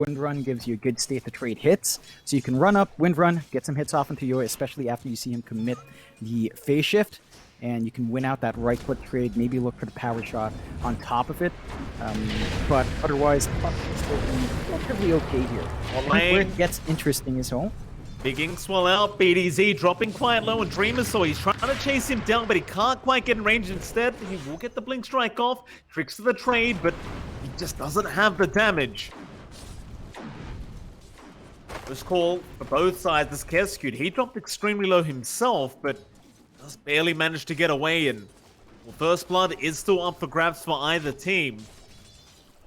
Wind Run gives you a good state to trade hits, so you can run up, Wind Run, get some hits off into Yoa, especially after you see him commit the phase shift, and you can win out that right click trade, maybe look for the power shot on top of it, but otherwise, it's relatively okay here. Where it gets interesting is home. Big Inks well out, BDZ dropping quite low, and Dreamer, so he's trying to chase him down, but he can't quite get in range. Instead, he will get the Blink Strike off, tricks to the trade, but he just doesn't have the damage. This call for both sides is XctN. He dropped extremely low himself, but does barely manage to get away, and well, First Blood is still up for grabs for either team.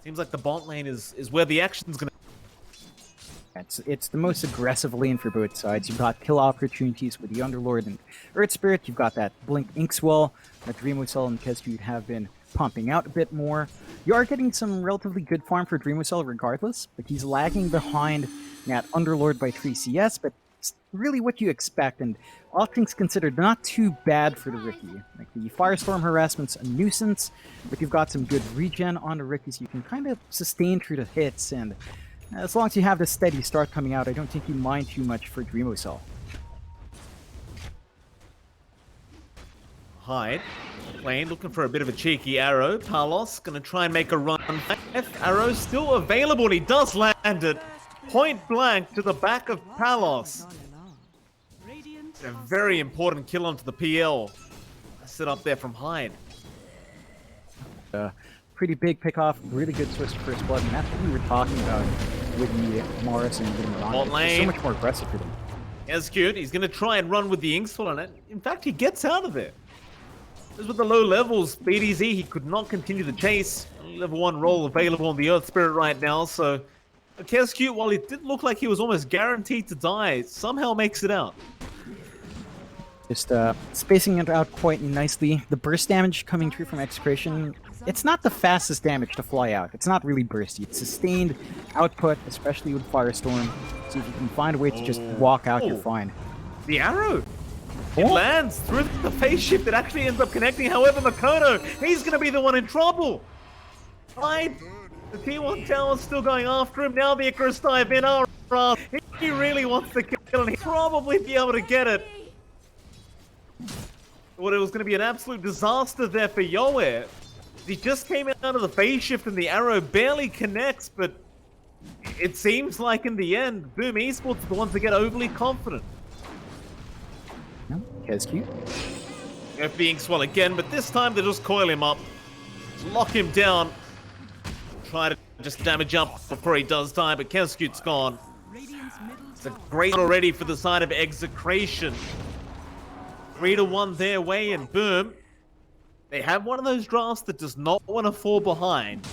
Seems like the bot lane is where the action's gonna. It's the most aggressive lane for both sides. You've got kill opportunities with the Underlord and Earth Spirit. You've got that Blink Inkswell that Dreamwhistle and XctN have been pumping out a bit more. You are getting some relatively good farm for Dreamwhistle regardless, but he's lagging behind that Underlord by 3 CS, but it's really what you expect, and all things considered, not too bad for the Riki. Like, the Firestorm harassment's a nuisance, but you've got some good regen on the Riki, so you can kind of sustain through the hits, and as long as you have the steady start coming out, I don't think you mind too much for Dreamwhistle. Hyde, lane looking for a bit of a cheeky arrow. Palos gonna try and make a run. Arrow still available, and he does land it point blank to the back of Palos. A very important kill onto the PL. Set up there from Hyde. Pretty big pick-off, really good twist first blood, and that's what we were talking about with the Morris and the Miranda. It's so much more aggressive for them. XctN, he's gonna try and run with the Inksful on it. In fact, he gets out of there. Just with the low levels, BDZ, he could not continue the chase. Level 1 roll available on the Earth Spirit right now, so XctN, while it did look like he was almost guaranteed to die, somehow makes it out. Just spacing it out quite nicely. The burst damage coming through from Execration, it's not the fastest damage to fly out. It's not really bursty. It's sustained output, especially with Firestorm. So if you can find a way to just walk out, you're fine. The arrow! It lands through the phase shift. It actually ends up connecting. However, Makoto, he's going to be the one in trouble. Right? The T1 tower's still going after him. Now the Icarus dive in. He really wants to kill, and he'll probably be able to get it. Well, it was going to be an absolute disaster there for Yoe. He just came out of the phase shift and the arrow barely connects, but it seems like in the end, Boom Esports are the ones that get overly confident. XctN. Being swell again, but this time they just coil him up, lock him down, try to just damage up before he does die, but XctN's gone. It's a great already for the side of Execration. 3-1 their way, and Boom, they have one of those drafts that does not want to fall behind.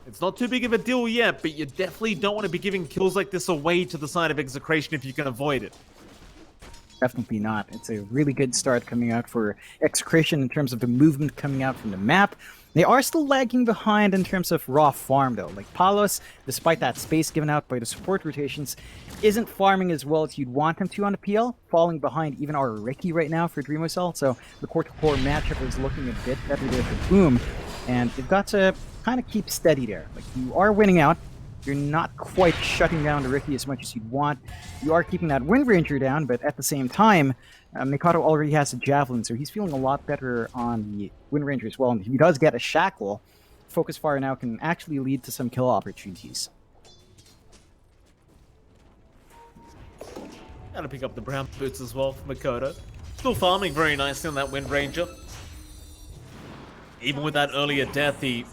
It's not too big of a deal yet, but you definitely don't want to be giving kills like this away to the side of Execration if you can avoid it. Definitely not. It's a really good start coming out for Execration in terms of the movement coming out from the map. They are still lagging behind in terms of raw farm though. Like Palos, despite that space given out by the support rotations, isn't farming as well as you'd want him to on the PL, falling behind even our Riki right now for Dreamwhistle. So the core-to-core matchup is looking a bit better there for Boom, and they've got to kind of keep steady there. Like, you are winning out. You're not quite shutting down the Riki as much as you'd want. You are keeping that Wind Ranger down, but at the same time, Mikado already has a Javelin, so he's feeling a lot better on the Wind Ranger as well. And if he does get a Shackle, Focus Fire now can actually lead to some kill opportunities. Gotta pick up the brown boots as well for Makoto. Still farming very nicely on that Wind Ranger. Even with that earlier death, he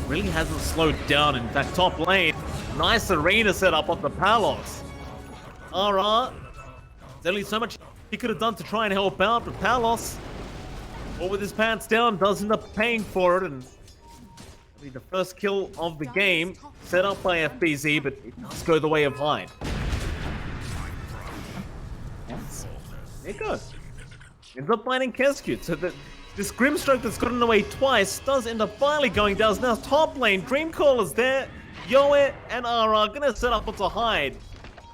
really hasn't slowed down. In fact, top lane, nice arena setup on the Palos. Alright, there's only so much he could have done to try and help out, but Palos, all with his pants down, does end up paying for it, and be the first kill of the game, set up by FBZ, but it does go the way of Hyde. Yes. There it goes. Ends up finding XctN, so that this Grimstroke that's gotten away twice does end up finally going down. Now top lane, Dreamcaller's there. Yoe and Ara are gonna set up onto Hyde.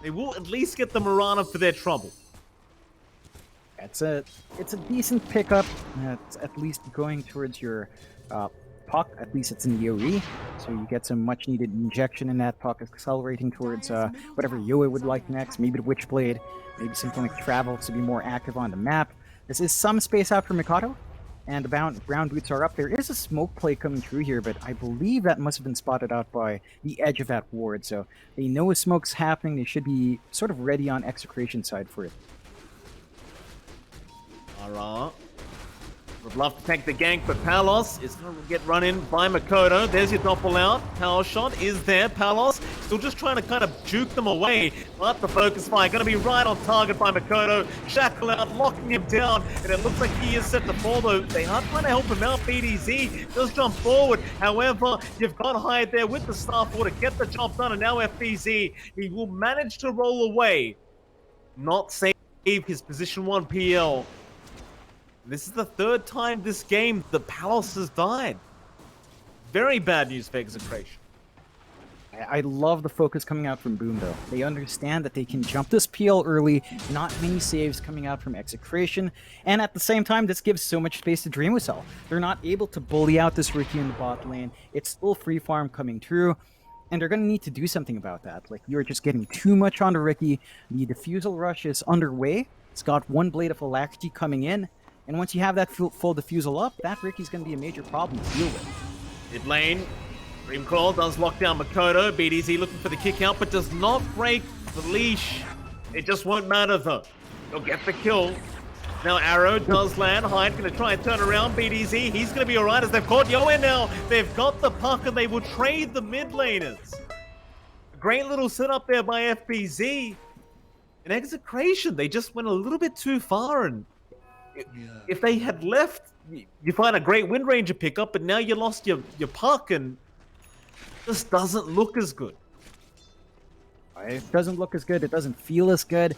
They will at least get the Mirana for their trouble. It's a decent pickup. It's at least going towards your puck. At least it's in the AoE, so you get some much needed injection in that puck, accelerating towards whatever Yoa would like next. Maybe the Witchblade, maybe something like Travel to be more active on the map. This is some space out for Mikado, and the brown boots are up. There is a smoke play coming through here, but I believe that must have been spotted out by the edge of that ward, so they know a smoke's happening. They should be sort of ready on Execration side for it. Alright. Would love to take the gank, but Palos is going to get run in by Makoto. There's your doppel out. Power shot is there. Palos still just trying to kind of juke them away. But the focus fire going to be right on target by Makoto. Shackle out, locking him down. And it looks like he is set to fall, though. They are trying to help him out. BDZ does jump forward. However, you've got Hyde there with the Staff War to get the job done. And now FBZ, he will manage to roll away. Not save his position 1 PL. This is the 3rd time this game that Palos has died. Very bad news for Execration. I love the focus coming out from Boom, though. They understand that they can jump this PL early, not many saves coming out from Execration, and at the same time, this gives so much space to Dreamwhistle. They're not able to bully out this Riki in the bot lane. It's still free farm coming through, and they're going to need to do something about that. Like, you're just getting too much onto Riki. The Diffusal Rush is underway. It's got 1 Blade of Alacrity coming in. And once you have that full diffusal up, that Ricky's going to be a major problem to deal with. Mid lane, Dreamcrawl does lock down Makoto. BDZ looking for the kick out, but does not break the leash. It just won't matter though. He'll get the kill. Now Arrow does land. Hyde going to try and turn around BDZ. He's going to be alright as they've caught Yoen now. They've got the puck and they will trade the mid laners. Great little setup there by FBZ. In Execration, they just went a little bit too far, and if they had left, you find a great Wind Ranger pickup, but now you lost your puck, and this doesn't look as good. It doesn't look as good. It doesn't feel as good.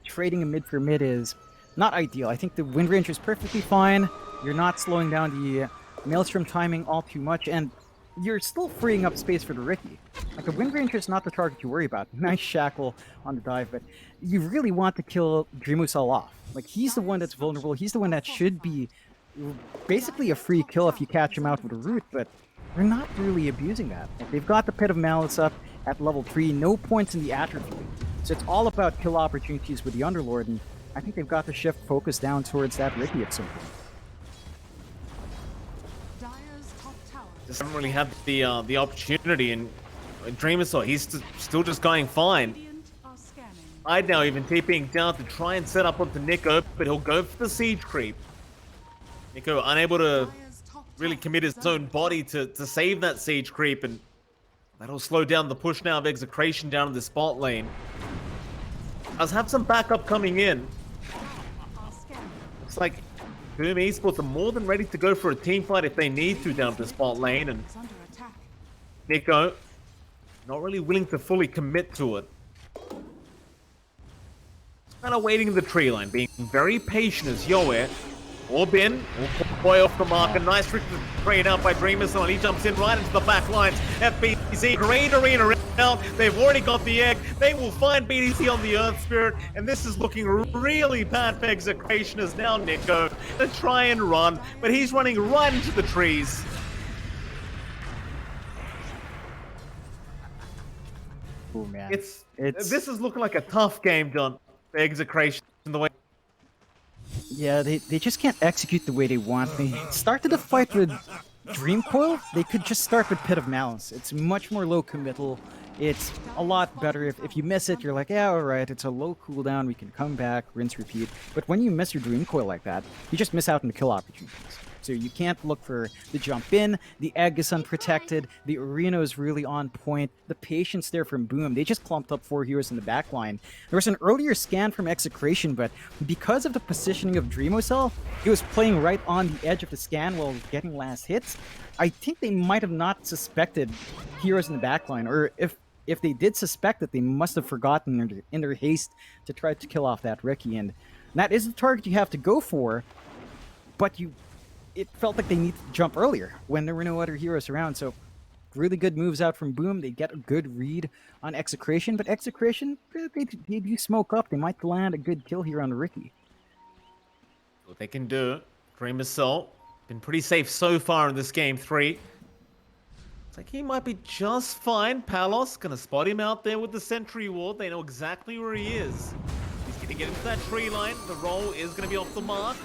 Trading a mid for mid is not ideal. I think the Wind Ranger is perfectly fine. You're not slowing down the Maelstrom timing all too much, and you're still freeing up space for the Riki. Like, the Wind Ranger is not the target you worry about. Nice shackle on the dive, but you really want to kill Dreamwhistle off. Like, he's the one that's vulnerable. He's the one that should be basically a free kill if you catch him out with a root, but they're not really abusing that. Like, they've got the Pit of Malice up at level 3, no points in the attribute. So it's all about kill opportunities with the Underlord, and I think they've got to shift focus down towards that Riki at some point. Just haven't really had the opportunity, and Dreamwhistle, he's still just going fine. I'd now even TPing down to try and set up onto Nico, but he'll go for the siege creep. Nico unable to really commit his own body to save that siege creep, and that'll slow down the push now of Execration down in the spot lane. Does have some backup coming in. Looks like Boom Esports are more than ready to go for a team fight if they need to down the spot lane, and Nico not really willing to fully commit to it. Kind of waiting in the tree line, being very patient as Yoe or Bin will boy off the mark. A nice trick trade out by Dreamwhistle, and he jumps in right into the back lines. FBC, great arena round. They've already got the egg. They will find BDC on the Earth Spirit, and this is looking really bad for Execration as now Nico to try and run, but he's running right into the trees. Oh man, This is looking like a tough game, John. For Execration in the way. Yeah, they just can't execute the way they want. They started the fight with Dream Coil. They could just start with Pit of Malice. It's much more low committal. It's a lot better if you miss it, you're like, yeah, alright, it's a low cooldown, we can come back, rinse, repeat. But when you miss your Dream Coil like that, you just miss out on the kill opportunities. So you can't look for the jump in, the egg is unprotected, the arena is really on point, the patience there from Boom, they just clumped up 4 heroes in the back line. There was an earlier scan from Execration, but because of the positioning of Dreamwhistle, he was playing right on the edge of the scan while getting last hits. I think they might have not suspected heroes in the back line, or if they did suspect it, they must have forgotten in their haste to try to kill off that Riki, and that is the target you have to go for, but it felt like they needed to jump earlier when there were no other heroes around. So really good moves out from Boom. They get a good read on Execration, but Execration, they do smoke up. They might land a good kill here on Riki. What they can do, Dreamwhistle been pretty safe so far in this game 3. It's like he might be just fine. Palos gonna spot him out there with the sentry ward. They know exactly where he is. He's gonna get into that tree line. The roll is gonna be off the mark.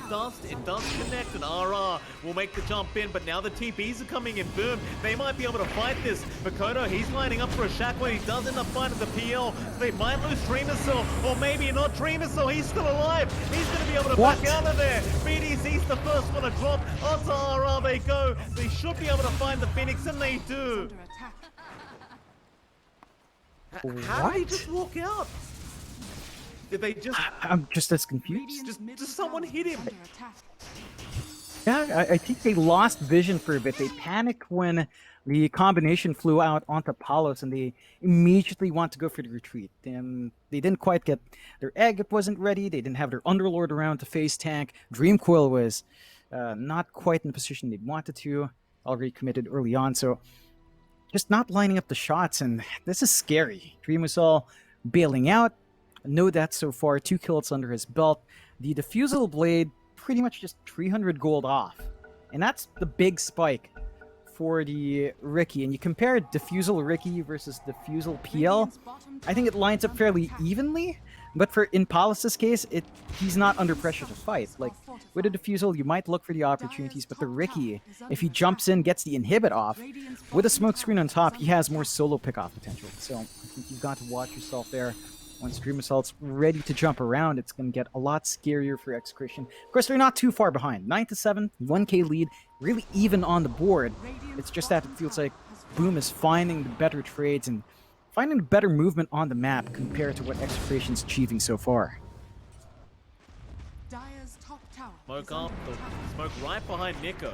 It does connect, and RR will make the jump in, but now the TPs are coming in. Boom. They might be able to fight this. Makoto, he's lining up for a shack when he does end up finding the PL. So they might lose Dreamercell, or maybe not Dreamercell. He's still alive. He's gonna be able to back out of there. BDC's the first one to drop. Onto RR they go. They should be able to find the Phoenix, and they do. How did he just walk out? Did they just... I'm just as confused. Just someone hit him. Yeah, I think they lost vision for a bit. They panicked when the combination flew out onto Palos, and they immediately want to go for the retreat. And they didn't quite get their egg. It wasn't ready. They didn't have their Underlord around to face tank. Dreamcoil was not quite in the position they wanted to. Already committed early on, so just not lining up the shots, and this is scary. Dreamercell bailing out. No deaths so far, 2 kills under his belt. The Diffusal Blade pretty much just 300 gold off. And that's the big spike for the Riki. And you compare Diffusal Riki versus Diffusal PL, I think it lines up fairly evenly. But for in Palos' case, he's not under pressure to fight. Like, with a Diffusal, you might look for the opportunities, but the Riki, if he jumps in, gets the inhibit off, with a smoke screen on top, he has more solo pick-off potential. So I think you've got to watch yourself there. Once Dreamercell's ready to jump around, it's going to get a lot scarier for Execration. Of course, they're not too far behind. 9-7, 1k lead, really even on the board. It's just that it feels like Boom is finding the better trades and finding the better movement on the map compared to what Execration's achieving so far. Smoke up, smoke right behind Nico.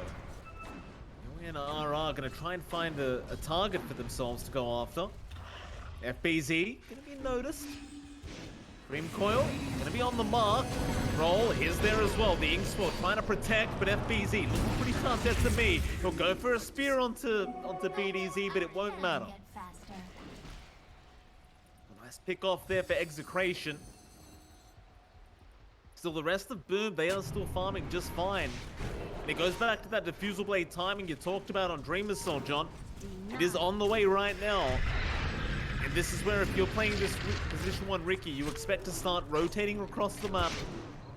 Yowie and RR going to try and find a target for themselves to go after. FBZ going to be noticed. Dreamcoil going to be on the mark. Roll is there as well. The Inksport trying to protect, but FBZ looking pretty tough there to me. He'll go for a spear onto BDZ, but it won't matter. A nice pick off there for Execration. Still, the rest of Boom, they are still farming just fine. And it goes back to that Diffusal Blade timing you talked about on Dreamercell, John. It is on the way right now. And this is where, if you're playing this position 1 Riki, you expect to start rotating across the map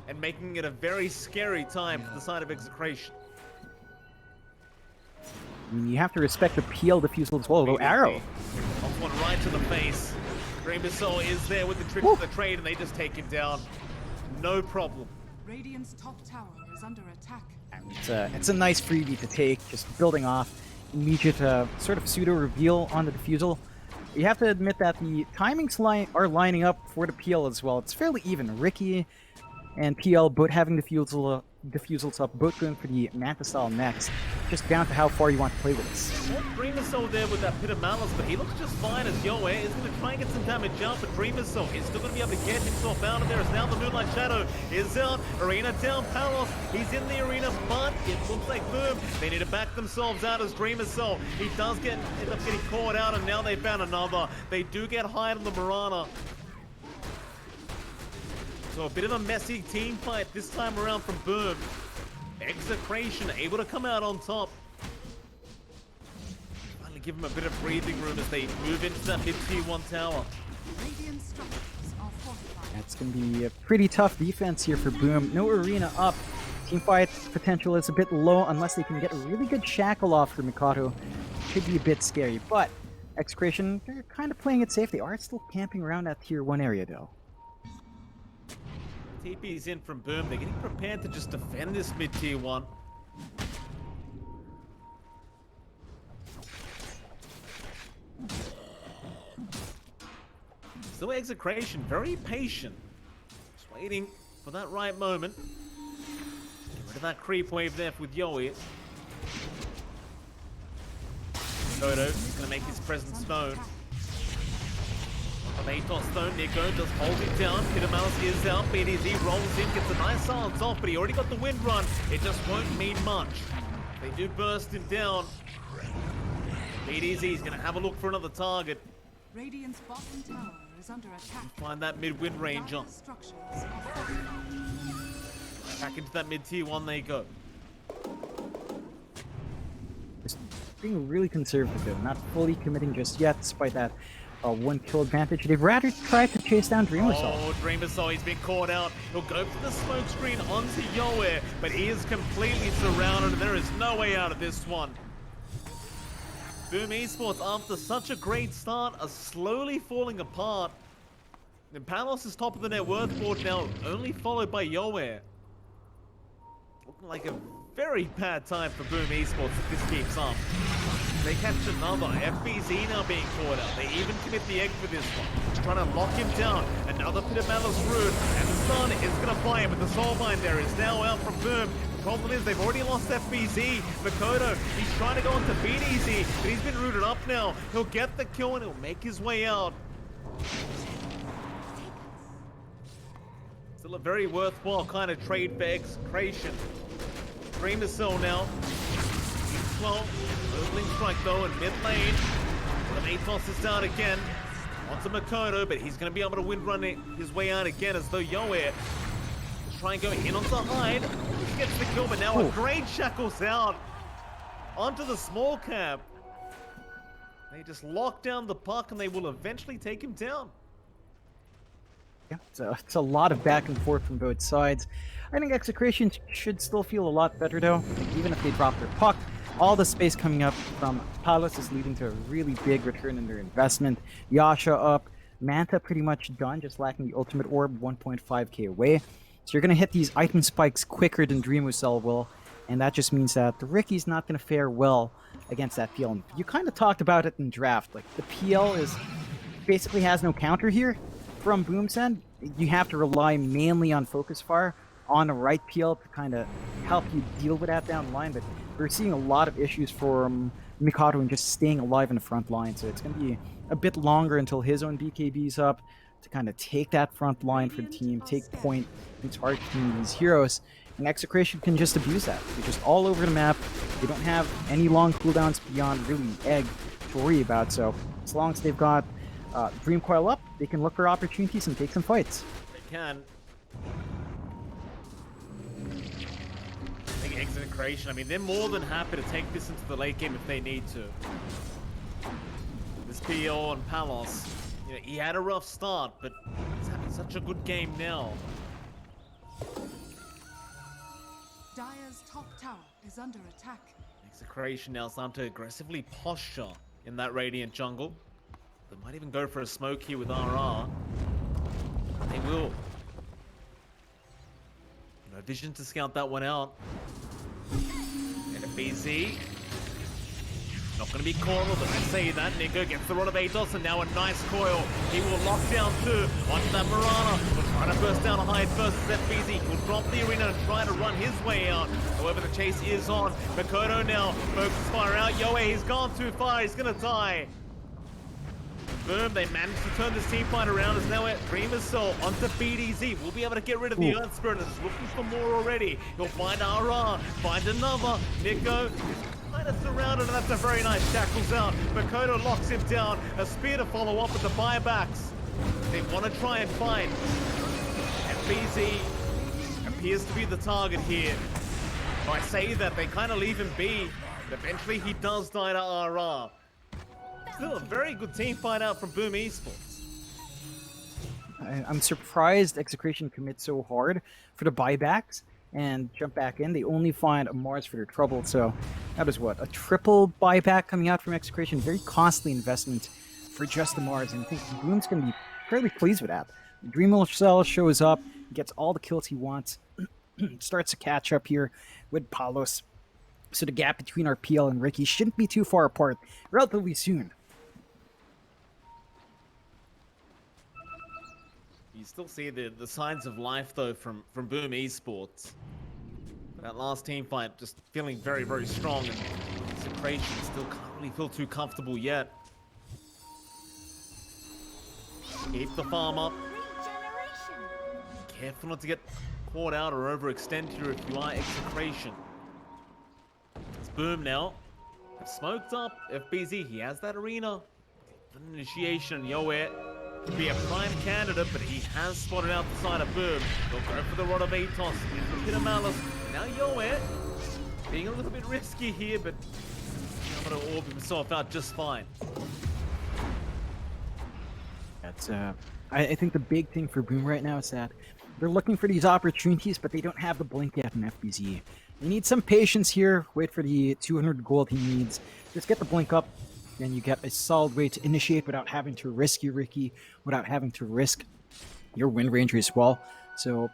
and making it a very scary time for the side of Execration. I mean, you have to respect the PL Diffusal as well, though. Arrow. Off one right to the face. Dreamercell is there with the trick of the trade, and they just take him down. No problem. Radiant's top tower is under attack. It's a nice freebie to take, just building off immediate sort of pseudo reveal on the Diffusal. You have to admit that the timings are lining up for the PL as well. It's fairly even. Riki and PL both having Diffusals up, both going for the Manta style next. Just down to how far you want to play with this. Dreamercell there with that Pit of Malice, but he looks just fine as Yowie is going to try and get some damage out, but Dreamercell is still going to be able to get himself out of there as now the Moonlight Shadow is out. Arena down, Palos, he's in the arena, but it looks like Boom. They need to back themselves out as Dreamercell. He does end up getting caught out, and now they found another. They do get high on the Mirana. So a bit of a messy team fight this time around from Boom. Execration able to come out on top. Finally give him a bit of breathing room as they move into that mid-tier 1 tower. That's going to be a pretty tough defense here for Boom. No arena up. Teamfight potential is a bit low unless they can get a really good shackle off for Mikado. Could be a bit scary, but Execration, they're kind of playing it safe. They are still camping around that tier 1 area though. TP's in from Boom. They're getting prepared to just defend this mid-tier 1. Still Execration, very patient. Just waiting for that right moment. Get rid of that creep wave there with Yowie. Dodo is going to make his presence known. Atos though, Nico does hold it down. Pit of Malice is out. BDZ rolls in, gets a nice silence off, but he already got the wind run. It just won't mean much. They do burst him down. BDZ is going to have a look for another target. Radiant's bottom tower is under attack. Find that mid-wind ranger. Back into that mid-tier 1 they go. being really conservative, though, not fully committing just yet, despite that 1 kill advantage. They've rather tried to chase down Dreamer Cell. Oh, Dreamer Cell, he's been caught out. He'll go for the smoke screen onto Yoe, but he is completely surrounded and there is no way out of this one. Boom Esports, after such a great start, are slowly falling apart. And Palos is top of the net worth board now, only followed by Yoe. Looking like a very bad time for Boom Esports if this keeps up. They catch another. FBZ now being caught out. They even commit the egg for this one. Just trying to lock him down. Another Pit of Malice Root. And the Sun is going to fly him, but the Soulbind there is now out from Boom. The problem is they've already lost FBZ. Makoto, he's trying to go on to BDZ, but he's been rooted up now. He'll get the kill and he'll make his way out. Still a very worthwhile kind of trade for Execration. Dreamer Cell now. Well, opening strike though in mid lane. The Atos is down again. Onto Makoto, but he's going to be able to windrun his way out again as though Yoe will try and go in onto Hyde. He gets the kill, but now a great shackles out onto the small cap. They just lock down the puck and they will eventually take him down. Yeah, it's a lot of back and forth from both sides. I think Execration should still feel a lot better though, even if they drop their puck. All the space coming up from Palos is leading to a really big return in their investment. Yasha up, Manta pretty much done, just lacking the ultimate orb 1.5k away. So you're going to hit these item spikes quicker than Dreamucell will, and that just means that the Ricky's not going to fare well against that PL. And you kind of talked about it in draft, like the PL is basically has no counter here from Boom's end. You have to rely mainly on focus fire on the right PL to kind of help you deal with that down the line, but we're seeing a lot of issues for Mikado and just staying alive in the front line, so it's going to be a bit longer until his own BKB's up to kind of take that front line for the team, take point, and target these heroes, and Execration can just abuse that. They're just all over the map. They don't have any long cooldowns beyond really Egg to worry about, so as long as they've got Dream Coil up, they can look for opportunities and take some fights. They can. I think Execration, I mean, they're more than happy to take this into the late game if they need to. This PO and Palos, you know, he had a rough start, but he's having such a good game now. Dire's top tower is under attack. Execration now is time to aggressively posture in that Radiant jungle. They might even go for a smoke here with RR. They will. No vision to scout that one out. And a BZ. Not going to be coiled, but I say that. Nico gets the rod of Atos and now a nice coil. He will lock down two. Onto that Marana. Will try to burst down a Hyde versus FBZ. Will drop the arena and try to run his way out. However, the chase is on. Makoto now. Focus fire out. Yoe, he's gone too far. He's going to die. Boom, they managed to turn this team fight around as now at Dreamer's Soul onto BDZ. We'll be able to get rid of the Earth Spirit and is looking for more already. He'll find RR, find another. Nico kind of surrounded and that's a very nice shackles out. Makoto locks him down. A spear to follow up with the buybacks. They want to try and find. And BZ appears to be the target here. If I say that, they kind of leave him be. But eventually he does die to RR. Still a very good team fight out from Boom Esports. I'm surprised Execration commits so hard for the buybacks and jump back in. They only find a Mars for their trouble, so that is what? A triple buyback coming out from Execration. Very costly investment for just the Mars, and I think Boom's going to be fairly pleased with that. Dreamucell shows up, gets all the kills he wants, starts to catch up here with Palos. So the gap between our PL and Ricky shouldn't be too far apart relatively soon. You still see the signs of life, though, from Boom Esports. That last team fight just feeling very, very strong, and Execration still can't really feel too comfortable yet. Keep the farm up. Careful not to get caught out or overextend here if you are Execration. It's Boom now. They've smoked up FBZ. He has that arena. The initiation, Yoe. Be a prime candidate, but he has spotted out the side of Boom. They'll go for the rod of Atos, into Pit of Malice. Now Yoe being a little bit risky here, but I'm gonna orb himself out just fine. That's I think the big thing for Boom right now is that they're looking for these opportunities, but they don't have the blink yet in FBZ. They need some patience here. Wait for the 200 gold he needs. Just get the blink up, and you get a solid way to initiate without having to risk your Ricky, without having to risk your Wind Ranger as well. So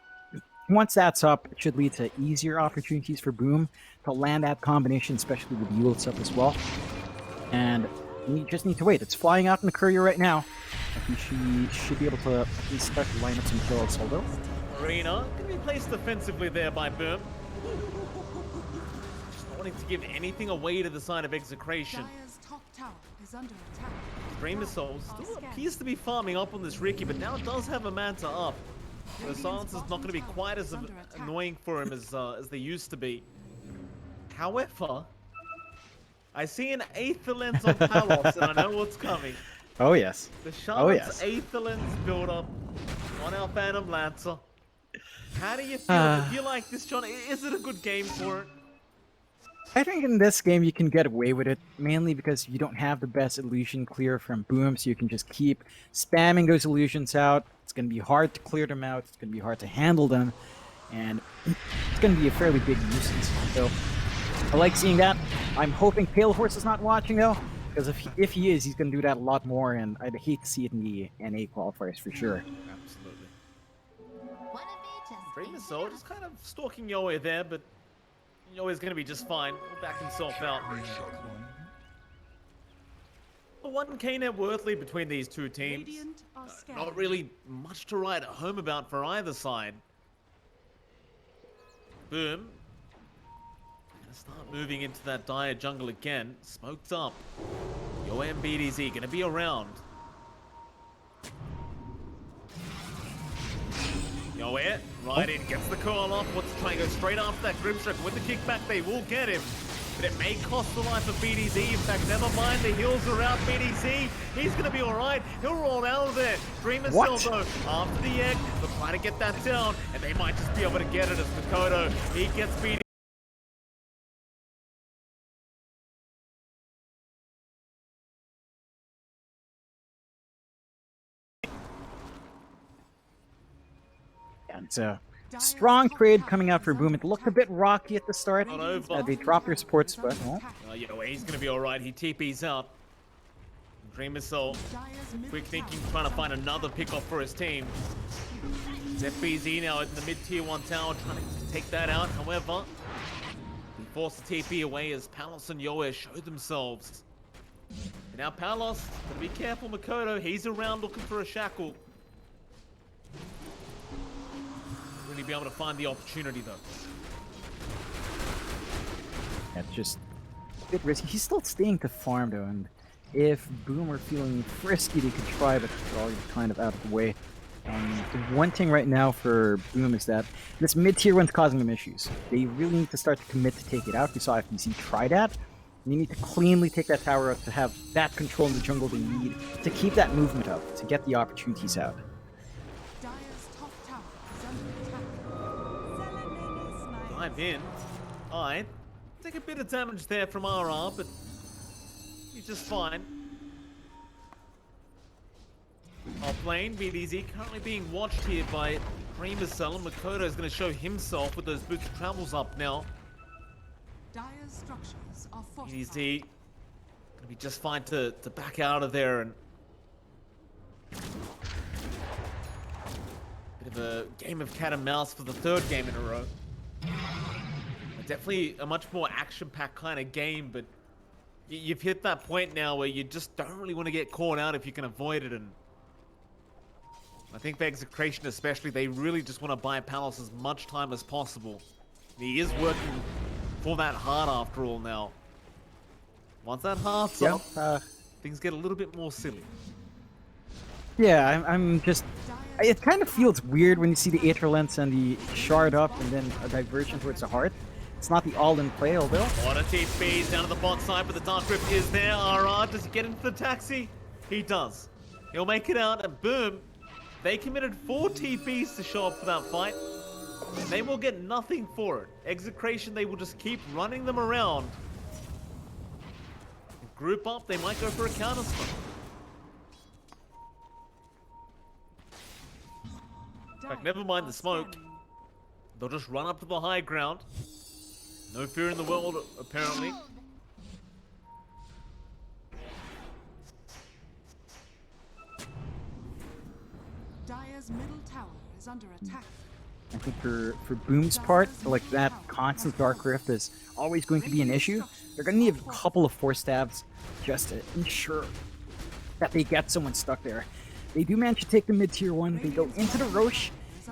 once that's up, it should lead to easier opportunities for Boom to land that combination, especially with Yule's up as well. And you just need to wait. It's flying out in the courier right now. I think she should be able to at least start to line up some kills, although Arena can be placed defensively there by Boom. Just not wanting to give anything away to the side of Execration. Dire's top tower is under attack. Dreamer Soul still appears to be farming up on this Ricky, but now does have a Manta up. So the silence is not going to be quite as annoying for him as they used to be. However, I see an Aether Lens on Palos, and I know what's coming. oh yes, The Charlotte's Aether Lens build up on our Phantom Lancer. How do you feel? Do you like this, John? Is it a good game for it? I think in this game you can get away with it, mainly because you don't have the best illusion clear from Boom, so you can just keep spamming those illusions out. It's going to be hard to clear them out, it's going to be hard to handle them, and it's going to be a fairly big nuisance. So I like seeing that. I'm hoping Pale Horse is not watching though, because if he is, he's going to do that a lot more, and I'd hate to see it in the NA qualifiers for sure. Absolutely. Dreamer Soul just kind of stalking Yoe there, but Yoe's going to be just fine. He'll back himself out. But 1k net worthly between these two teams. Radiant are scared. Not really much to write home about for either side. Boom. Gonna start moving into that dire jungle again. Smoked up. Yoe and BDZ gonna be around. Yoe, right in, gets the call off. Wants to try and go straight after that Grimstroke. With the kickback, they will get him. But it may cost the life of BDZ. In fact, never mind, the heals are out. BDZ, he's going to be all right. He'll roll out of there. Dreamer still, though, after the egg. They'll try to get that down, and they might just be able to get it as Makoto. He gets BDZ. And it's a strong trade coming out for Boom. It looked a bit rocky at the start. Not over. They dropped their sports, but well, Yoe, he's going to be all right. He TP's out. Dreamer Soul, quick thinking, trying to find another pickoff for his team. FBZ now in the mid-tier 1 tower, trying to take that out. However, he forced the TP away as Palos and Yoe show themselves. And now Palos, gotta be careful, Makoto, he's around looking for a shackle. Really be able to find the opportunity though. that's just a bit risky. He's still staying to farm though, and if Boom were feeling frisky, they could try, but they're already kind of out of the way. The one thing right now for Boom is that this mid-tier one's causing them issues. They really need to start to commit to take it out. We saw FBC try that. You need to cleanly take that tower out to have that control in the jungle they need to keep that movement up, to get the opportunities out. Dire's top tower is under attack. Dive in. Alright. Take a bit of damage there from RR, but he's just fine. Off lane, BDZ currently being watched here by Dreamer Cell, and Makoto is going to show himself with those boots of travels up now. Dire's structures are fortified. BDZ going to be just fine to back out of there, and bit of a game of cat and mouse for the third game in a row. Definitely a much more action-packed kind of game, but you've hit that point now where you just don't really want to get caught out if you can avoid it, and I think for Execration especially, they really just want to buy Palos as much time as possible. He is working for that heart after all now. Once that heart's up, things get a little bit more silly. Yeah, I'm just... It kind of feels weird when you see the Aether Lens and the Shard up and then a diversion towards the heart. It's not the all-in play, although. What a TP down to the bot side, but the Dark Grip is there. RR, does he get into the taxi? He does. He'll make it out, and boom. They committed 4 TPs to show up for that fight. And they will get nothing for it. Execration, they will just keep running them around. group up, they might go for a counter smoke. In fact, never mind the smoke. They'll just run up to the high ground. No fear in the world, apparently. Dire's middle tower is under attack. I think for Boom's part, like that constant Dark Rift is always going to be an issue. They're going to need a couple of force stabs just to ensure that they get someone stuck there. They do manage to take the mid-tier one. They go into the Roche,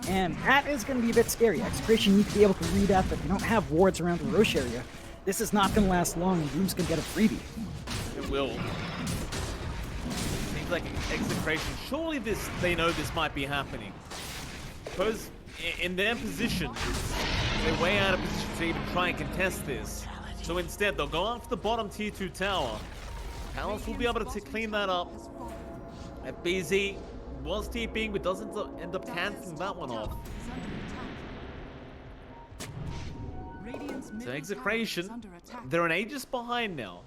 and that is going to be a bit scary. Execration needs to be able to read that, but they don't have wards around the Roche area. This is not going to last long, and Boom's going to get a freebie. It will. Seems like Execration. Surely they know this might be happening. Because in their position, they're way out of position to even try and contest this. So instead, they'll go after the bottom tier 2 tower. Palace will be able to clean that up. At BZ was TPing, but doesn't end up cancelling that one off. So Execration, they're an Aegis behind now.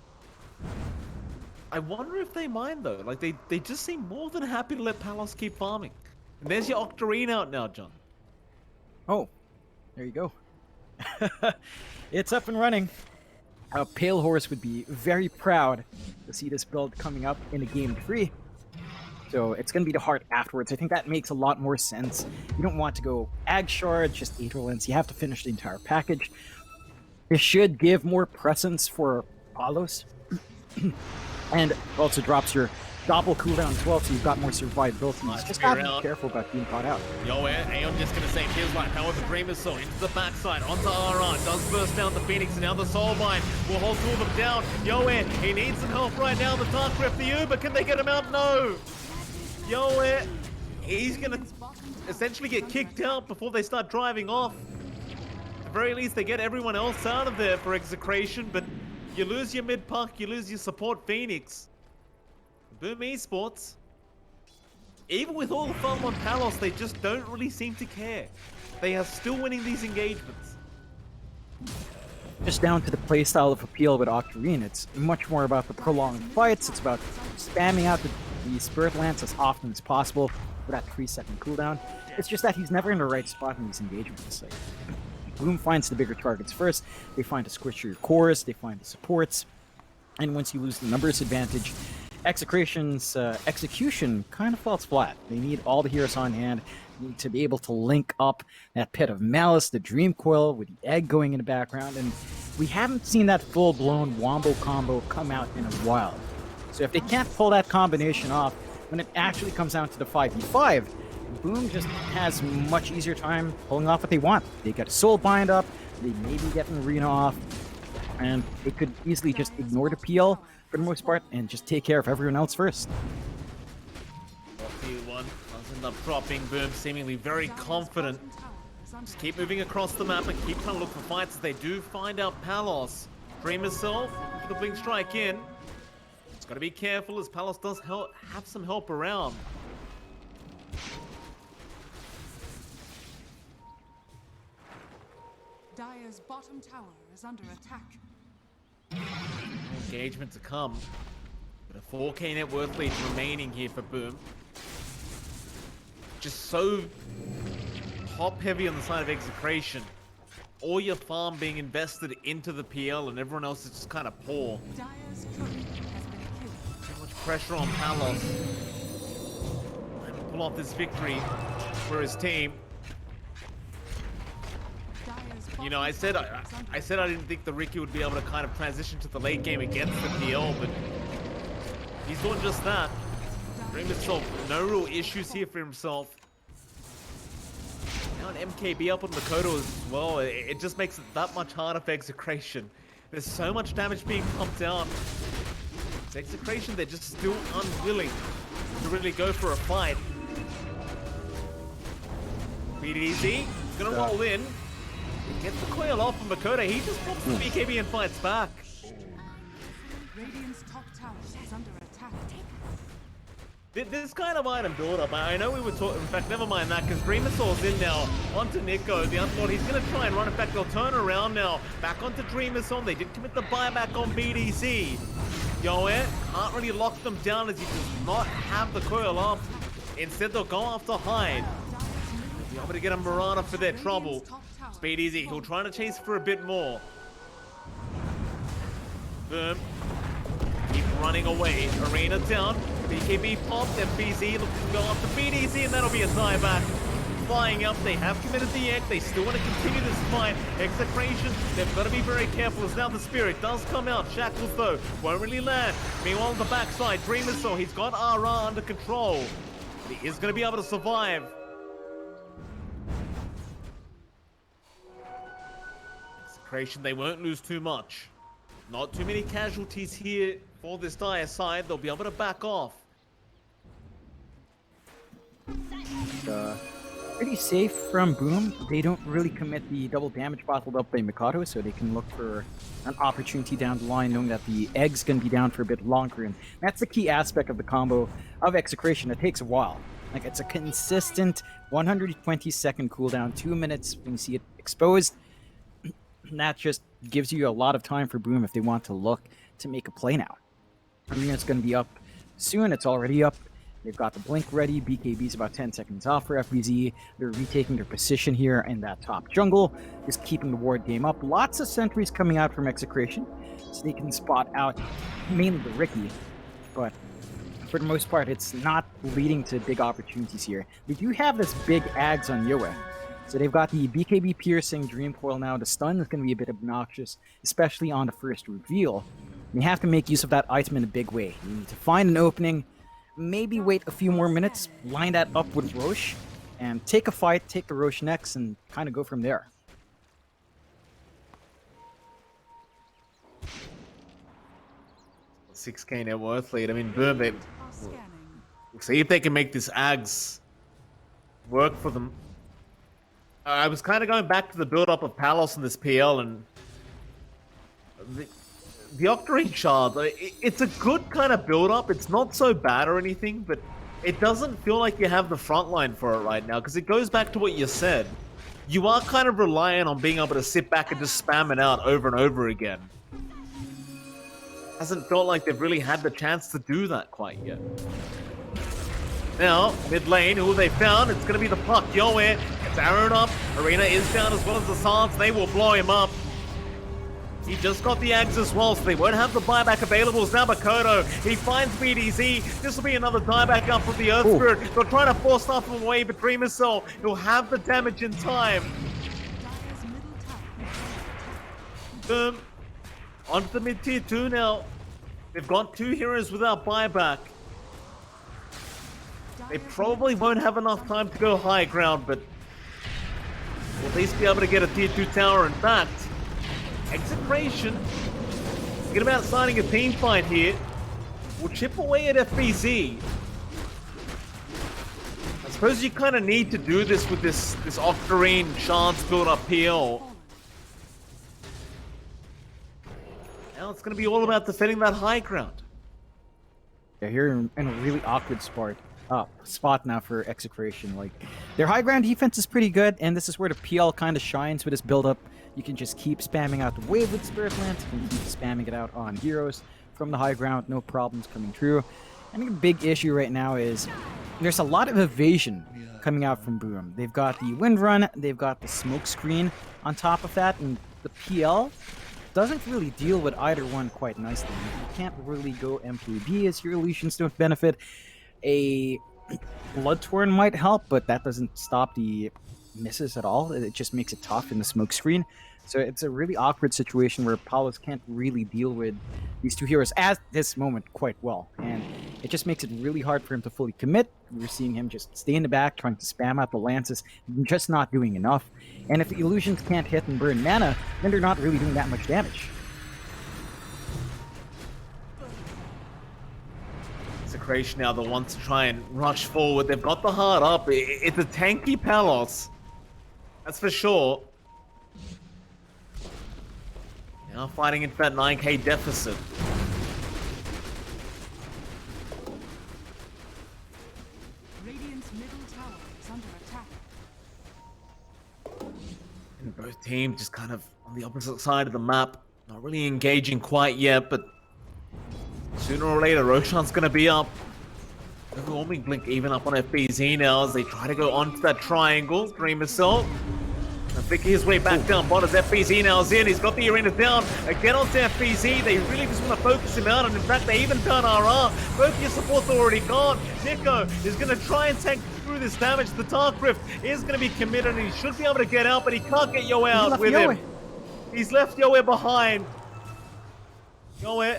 I wonder if they mind though. Like they just seem more than happy to let Palos keep farming. And there's your Octarine out now, John. Oh, there you go. It's up and running. Pale Horse would be very proud to see this build coming up in a game 3. So it's going to be the heart afterwards. I think that makes a lot more sense. You don't want to go Ag Shard, just Aetherlands. You have to finish the entire package. This should give more presence for Palos. And also drops your Doppel cooldown as well, so you've got more survivability. Just gotta be careful about being caught out. Yo, Aeon just gonna say, feels like however Dreamer's Soul into the backside, onto RR, does burst down the Phoenix, and now the Soulbind will hold two of them down. Yo, he needs some help right now, the Dark Rift, the Uber, can they get him out? No! Yo, he's gonna essentially get kicked out before they start driving off. At the very least, they get everyone else out of there for Execration, but you lose your mid-puck, you lose your support Phoenix. Boom Esports, even with all the fun on Palos, they just don't really seem to care. They are still winning these engagements. Just down to the playstyle of Appeal with Octarine, it's much more about the prolonged fights. It's about spamming out the Spirit Lance as often as possible with that 3-second cooldown. It's just that he's never in the right spot in these engagements. Like, Boom finds the bigger targets first, they find to squish your cores, they find the supports, and once you lose the numbers advantage, Execration's execution kind of falls flat. They need all the heroes on hand. They need to be able to link up that Pit of Malice, the Dream Coil, with the Egg going in the background, and we haven't seen that full-blown Wombo combo come out in a while. So if they can't pull that combination off, when it actually comes down to the 5v5, Boom just has much easier time pulling off what they want. They get Soul Bind up, they maybe get an Arena off, and they could easily just ignore the PL for the most part and just take care of everyone else first. Field 1 does end up dropping. Boom seemingly very confident. Just keep moving across the map and keep trying to look for fights as they do find out Palos. Dream herself with the Blink Strike in. It's got to be careful as Palos does have some help around. Dire's bottom tower is under attack. Engagement to come. But a 4k net worth lead remaining here for Boom. Just so top heavy on the side of Execration. All your farm being invested into the PL and everyone else is just kind of poor. Dire's courier has been killed. Too much pressure on Palos. Trying to pull off this victory for his team. You know, I said I didn't think the Ricky would be able to kind of transition to the late game against the PL, but he's doing just that. Dream himself, no real issues here for himself. Now an MKB up on Makoto as well. It just makes it that much harder for Execration. There's so much damage being pumped out. It's Execration, they're just still unwilling to really go for a fight. BDZ, gonna roll in. Gets the coil off from Makoto. He just pops the BKB and fights back. Radiant's top tower is under attack. This kind of item build up. I know we were talking. In fact, never mind that because Dreamersaur's in now. Onto Nico, the Unthought. He's going to try and run. In fact, they'll turn around now. Back onto Dreamersaur. They did commit the buyback on BDC. Yoe can't really lock them down as he does not have the coil up. Instead, they'll go after Hyde. They'll be able to get a Mirana for their trouble. Speed easy. He'll try to chase for a bit more. Boom. Keep running away. Arena down. BKB popped. FBZ looking to go after BDZ, and that'll be a dieback. Flying up, they have committed the egg. They still want to continue this fight. Execration, they've got to be very careful as now the Spirit does come out. Shackles though, won't really land. Meanwhile on the backside, Dreamer Soul, he's got RR under control. But he is going to be able to survive. Execration, they won't lose too much. Not too many casualties here for this dire side. They'll be able to back off. Pretty safe from Boom. They don't really commit the double damage bottled up by Mikado, so they can look for an opportunity down the line, knowing that the egg's going to be down for a bit longer. And that's the key aspect of the combo of Execration. It takes a while. Like, it's a consistent 120-second cooldown, 2 minutes when you see it exposed. And that just gives you a lot of time for Boom if they want to look to make a play now. I mean, it's going to be up soon. It's already up. They've got the blink ready. BKB's about 10 seconds off for FBZ. They're retaking their position here in that top jungle, just keeping the ward game up. Lots of sentries coming out from Execration, so they can spot out mainly the Riki, but for the most part, it's not leading to big opportunities here. They do have this big Ags on Yoe, so they've got the BKB piercing Dream Coil now. The stun is going to be a bit obnoxious, especially on the first reveal. You have to make use of that item in a big way. You need to find an opening, maybe wait a few more minutes, line that up with Roche, and take a fight, take the Roche next, and kind of go from there. $6K net worth lead. I mean, Boom, we'll see if they can make this Ags work for them. I was kind of going back to the build-up of Palos in this PL, and the Octarine Shard, it's a good kind of build-up. It's not so bad or anything, but it doesn't feel like you have the front line for it right now, because it goes back to what you said. You are kind of reliant on being able to sit back and just spam it out over and over again. Hasn't felt like they've really had the chance to do that quite yet. Now, mid lane, who they found, it's going to be the puck. Yoe gets arrowed up. Arena is down as well as the Silence. They will blow him up. He just got the Ags as well, so they won't have the buyback available. It's now Makoto. He finds BDZ. This will be another dieback up from the Earth Spirit. They're trying to force stuff him away, but Dreamer Soul, he'll have the damage in time. Boom. Onto the mid tier 2 now. They've got 2 heroes without buyback. They probably won't have enough time to go high ground, but will at least be able to get a tier 2 tower. In fact, Execration, thinking about starting a team fight here, will chip away at FBZ. I suppose you kind of need to do this with this Octarine Shards build up PL. Now it's going to be all about defending that high ground. Yeah, here in a really awkward spot now for Execration. Like, their high ground defense is pretty good, and this is where the PL kind of shines with this build up. You can just keep spamming out the wave with Spirit Lance. You can keep spamming it out on heroes from the high ground. No problems coming through. I think the big issue right now is there's a lot of evasion coming out from Boom. They've got the Wind Run. They've got the Smoke Screen on top of that. And the PL doesn't really deal with either one quite nicely. You can't really go M3B as your illusions don't benefit. A Bloodtorn might help, but that doesn't stop the misses at all. It just makes it tough in the smoke screen. So it's a really awkward situation where Palos can't really deal with these 2 heroes at this moment quite well. And it just makes it really hard for him to fully commit. We're seeing him just stay in the back, trying to spam out the lances, just not doing enough. And if the illusions can't hit and burn mana, then they're not really doing that much damage. Execration now the ones to try and rush forward. They've got the heart up. It's a tanky Palos. That's for sure. Now fighting into that 9k deficit. Radiant's middle tower is under attack. And both teams just kind of on the opposite side of the map. Not really engaging quite yet, but Sooner or later, Roshan's gonna be up. Overwhelming Blink even up on FBZ now as they try to go onto that triangle. Dream Assault. Flicking his way back down. Bot as FBZ now is in. He's got the arena down. Again onto FBZ. They really just want to focus him out. And in fact, they even turn RR. Both your supports are already gone. Nico is going to try and tank through this damage. The Dark Rift is going to be committed and he should be able to get out, but he can't get Yoe out with him. He's left Yoe behind. Yoe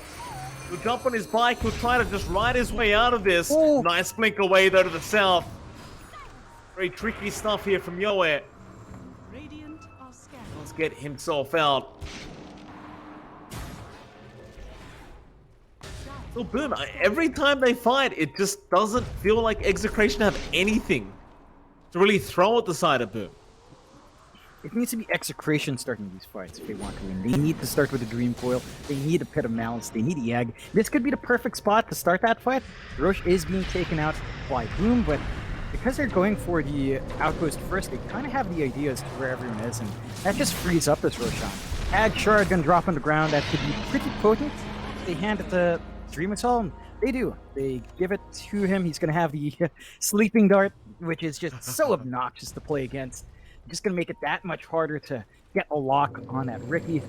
will jump on his bike. He'll try to just ride his way out of this. Oh. Nice blink away though to the south. Very tricky stuff here from Yoe. Radiant are scattered. Let's get himself out. So boom, every time they fight, it just doesn't feel like Execration have anything to really throw at the side of Boom. It needs to be Execration starting these fights if they want to win. They need to start with a Dream Coil. They need a Pit of Malice. They need the Egg. This could be the perfect spot to start that fight. Roche is being taken out by Boom, but because they're going for the outpost first, they kind of have the idea as to where everyone is, and that just frees up this Roshan. Ag Shard gonna drop on the ground. That could be pretty potent. They hand it to Dream Assault. They do. They give it to him. He's gonna have the Sleeping Dart, which is just so obnoxious to play against. Just gonna make it that much harder to get a lock on that Ricky.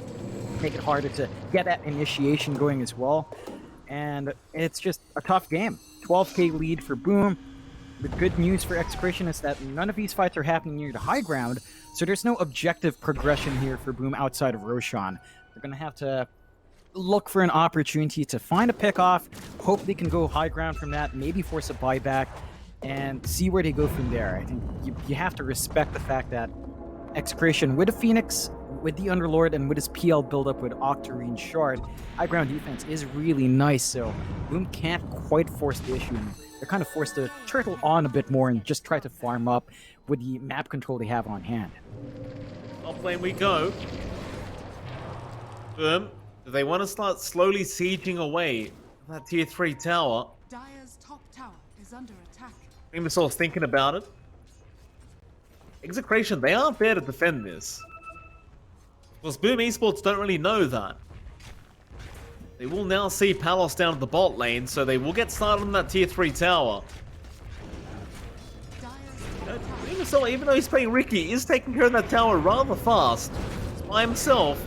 Make it harder to get that initiation going as well. And it's just a tough game. 12k lead for Boom. The good news for Execration is that none of these fights are happening near the high ground, so there's no objective progression here for Boom outside of Roshan. They're gonna have to look for an opportunity to find a pick-off, hope they can go high ground from that, maybe force a buyback, and see where they go from there. I think you have to respect the fact that Execration with a Phoenix, with the Underlord, and with his PL build-up with Octarine Shard, high ground defense is really nice, so Boom can't quite force the issue. They're kind of forced to turtle on a bit more and just try to farm up with the map control they have on hand. Top lane we go. Boom. Do they want to start slowly sieging away that tier 3 tower? Dire's top tower is under attack. Assault's thinking about it. Execration, they aren't there to defend this. Because Boom Esports don't really know that. They will now see Palos down at the bot lane, so they will get started on that tier 3 tower. Assault, even though he's playing Ricky, is taking care of that tower rather fast. It's by himself.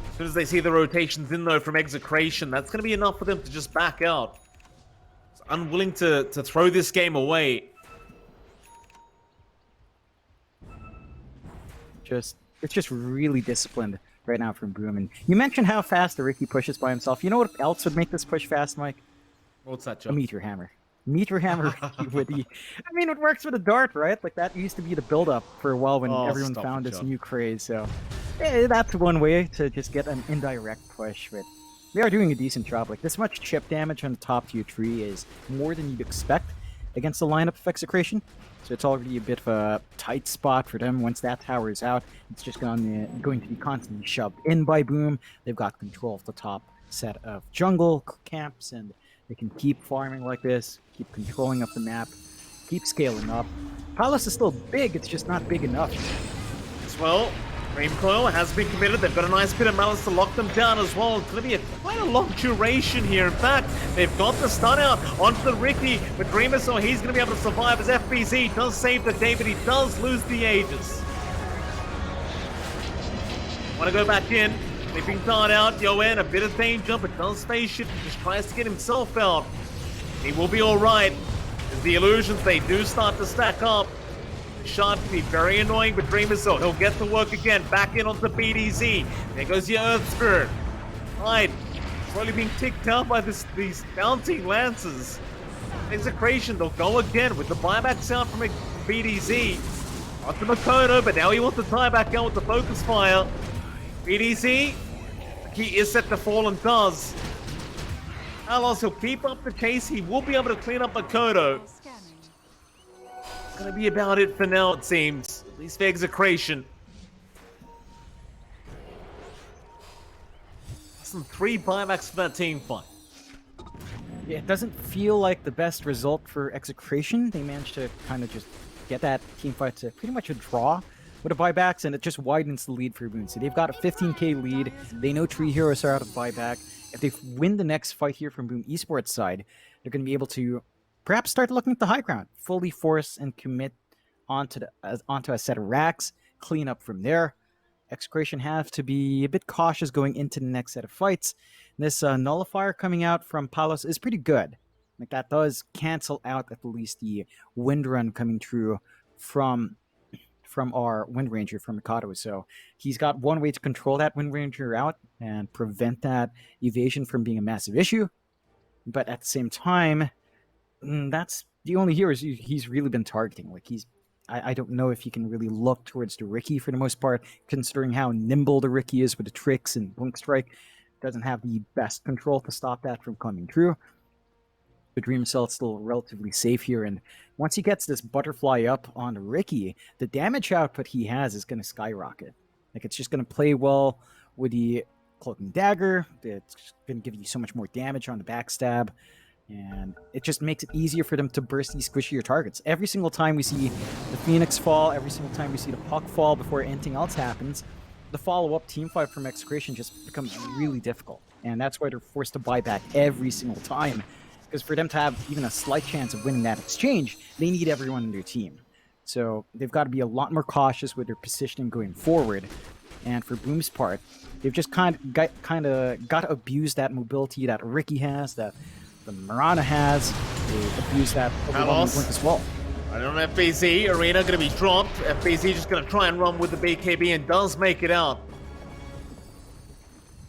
As soon as they see the rotations in though from Execration, that's going to be enough for them to just back out. It's unwilling to throw this game away. It's just really disciplined right now from Boom. And you mentioned how fast the Ricky pushes by himself. You know what else would make this push fast, Mike? What's that, Joe? A Meteor Hammer. Meteor Hammer Ricky with the... I mean, it works with a dart, right? Like, that used to be the build-up for a while when everyone found this new craze, so... Yeah, that's one way to just get an indirect push, but they are doing a decent job. Like, this much chip damage on the top tier 3 is more than you'd expect against the lineup of Execration. So it's already a bit of a tight spot for them. Once that tower is out, it's just going to be constantly shoved in by Boom. They've got control of the top set of jungle camps, and they can keep farming like this, keep controlling up the map, keep scaling up. Palace is still big, it's just not big enough. As well, Dream Coil has been committed. They've got a nice bit of Malice to lock them down as well. It's going to be quite a long duration here. In fact, they've got the stun out onto the Ricky, but Dreamer, so he's going to be able to survive as FBZ does save the day, but he does lose the Aegis. Want to go back in. Sleeping Dart out. Yoann, a bit of danger, but does face shift and just tries to get himself out. He will be alright. As the illusions, they do start to stack up. Shard can be very annoying, but Dreamer, so he'll get to work again. Back in onto BDZ. There goes your Earth Spirit. Right. Slowly being ticked out by these bouncing lances. Execration, they'll go again with the buyback sound from BDZ. Onto Makoto, but now he wants to tie back out with the focus fire. BDZ, the key is set to fall and does. Alos, he'll keep up the chase. He will be able to clean up Makoto. It's gonna be about it for now, it seems. At least for Execration. Some 3 buybacks for that team fight. Yeah, it doesn't feel like the best result for Execration. They managed to kind of just get that team fight to pretty much a draw with the buybacks, and it just widens the lead for Boom. So they've got a 15k lead. They know 3 heroes are out of buyback. if they win the next fight here from Boom Esports side, they're going to be able to perhaps start looking at the high ground, fully force and commit onto a set of racks, clean up from there. Execration have to be a bit cautious going into the next set of fights. This nullifier coming out from Palos is pretty good. Like that does cancel out at least the wind run coming through from our Wind Ranger from Mikado. So he's got one way to control that Wind Ranger out and prevent that evasion from being a massive issue. But at the same time, that's the only heroes he's really been targeting. Like I don't know if he can really look towards the Ricky for the most part, considering how nimble the Ricky is with the tricks and Blink Strike. Doesn't have the best control to stop that from coming through. The Dream Cell's still relatively safe here, and once he gets this butterfly up on the Ricky, the damage output he has is going to skyrocket. Like, it's just going to play well with the Cloaking Dagger. It's going to give you so much more damage on the backstab, and it just makes it easier for them to burst these squishier targets. Every single time we see the Phoenix fall, every single time we see the Puck fall before anything else happens, the follow-up teamfight from Execration just becomes really difficult, and that's why they're forced to buy back every single time. Because for them to have even a slight chance of winning that exchange, they need everyone in their team. So they've got to be a lot more cautious with their positioning going forward. And for Boom's part, they've just kind of got to abuse that mobility that Ricky has, that the Marana has. They abuse that overwhelming blink as well. I don't know, FBZ, Arena going to be dropped. FBZ just going to try and run with the BKB and does make it out.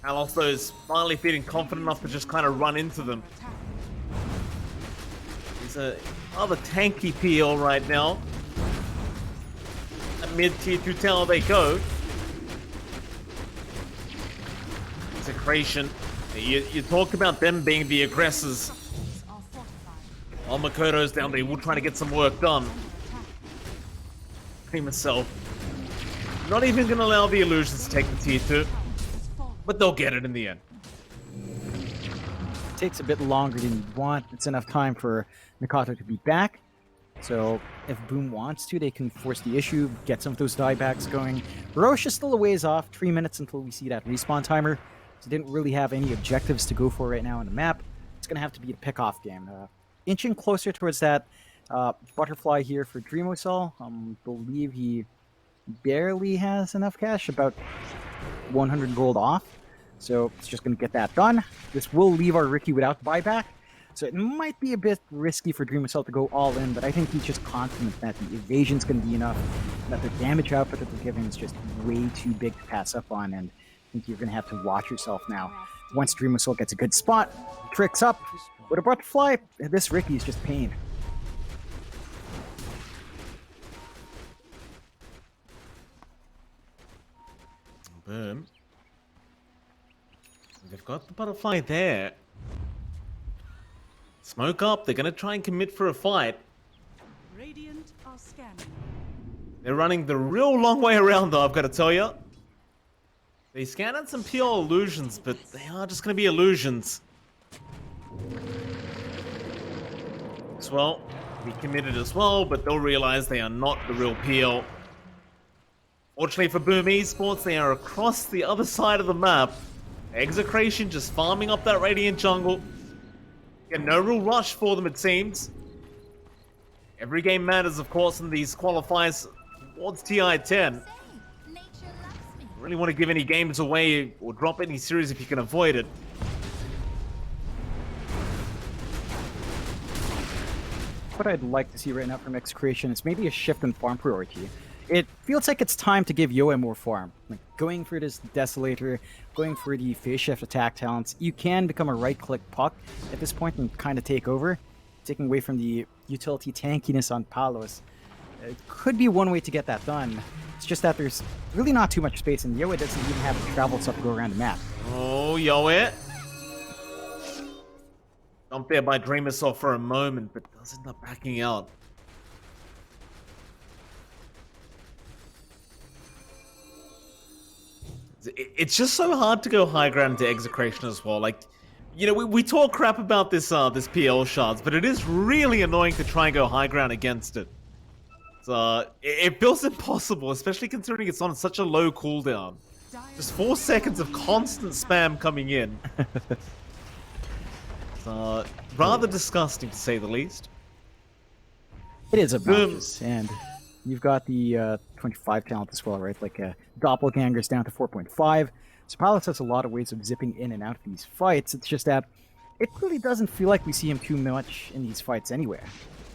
Alos, though, is finally feeling confident enough to just kind of run into them. He's a rather tanky PL right now. At mid-tier 2 tower they go. Execration. You talk about them being the aggressors. While Makoto's down there, we're trying to get some work done. Cell. Not even going to allow the illusions to take the tier 2. But they'll get it in the end. Takes a bit longer than you'd want. It's enough time for Mikoto to be back. So if Boom wants to, they can force the issue, get some of those diebacks going. Roche is still a ways off, 3 minutes until we see that respawn timer. So didn't really have any objectives to go for right now on the map. It's going to have to be a pick-off game. Inching closer towards that butterfly here for Dreamosol. Believe he barely has enough cash, about 100 gold off. So it's just going to get that done. This will leave our Ricky without buyback. So it might be a bit risky for Dreamosol to go all in, but I think he's just confident that the evasion's going to be enough, that the damage output that they're giving is just way too big to pass up on, and I think you're going to have to watch yourself now. Once Dreamosol gets a good spot, tricks up, with a butterfly, this Ricky is just pain. Boom. They've got the butterfly there. Smoke up, they're gonna try and commit for a fight. Radiant are scanning. They're running the real long way around though, I've gotta tell you. They scan out some pure illusions, but they are just gonna be illusions. As well, be committed as well, but they'll realize they are not the real PL. Fortunately for Boom Esports, they are across the other side of the map. Execration just farming up that Radiant jungle. Yeah, no real rush for them, it seems. Every game matters, of course, in these qualifiers towards TI10. Really want to give any games away or drop any series if you can avoid it. What I'd like to see right now from Execration is maybe a shift in farm priority. It feels like it's time to give Yoa more farm. Like going for this Desolator, going for the phase shift attack talents. You can become a right-click puck at this point and kind of take over, taking away from the utility tankiness on Palos. It could be one way to get that done. It's just that there's really not too much space, and Yoa doesn't even have the travel stuff to go around the map. Oh, Yoa. Dumped there by Dreamosol for a moment, but does end up backing out. It's just so hard to go high ground to Execration as well. Like, you know, we talk crap about this this PL shards, but it is really annoying to try and go high ground against it. So it feels impossible, especially considering it's on such a low cooldown. Just 4 seconds of constant spam coming in. Rather disgusting to say the least. It is obnoxious, and you've got the 25 talent as well, right? Like Doppelganger's down to 4.5. So Palace has a lot of ways of zipping in and out of these fights. It's just that it really doesn't feel like we see him too much in these fights anywhere.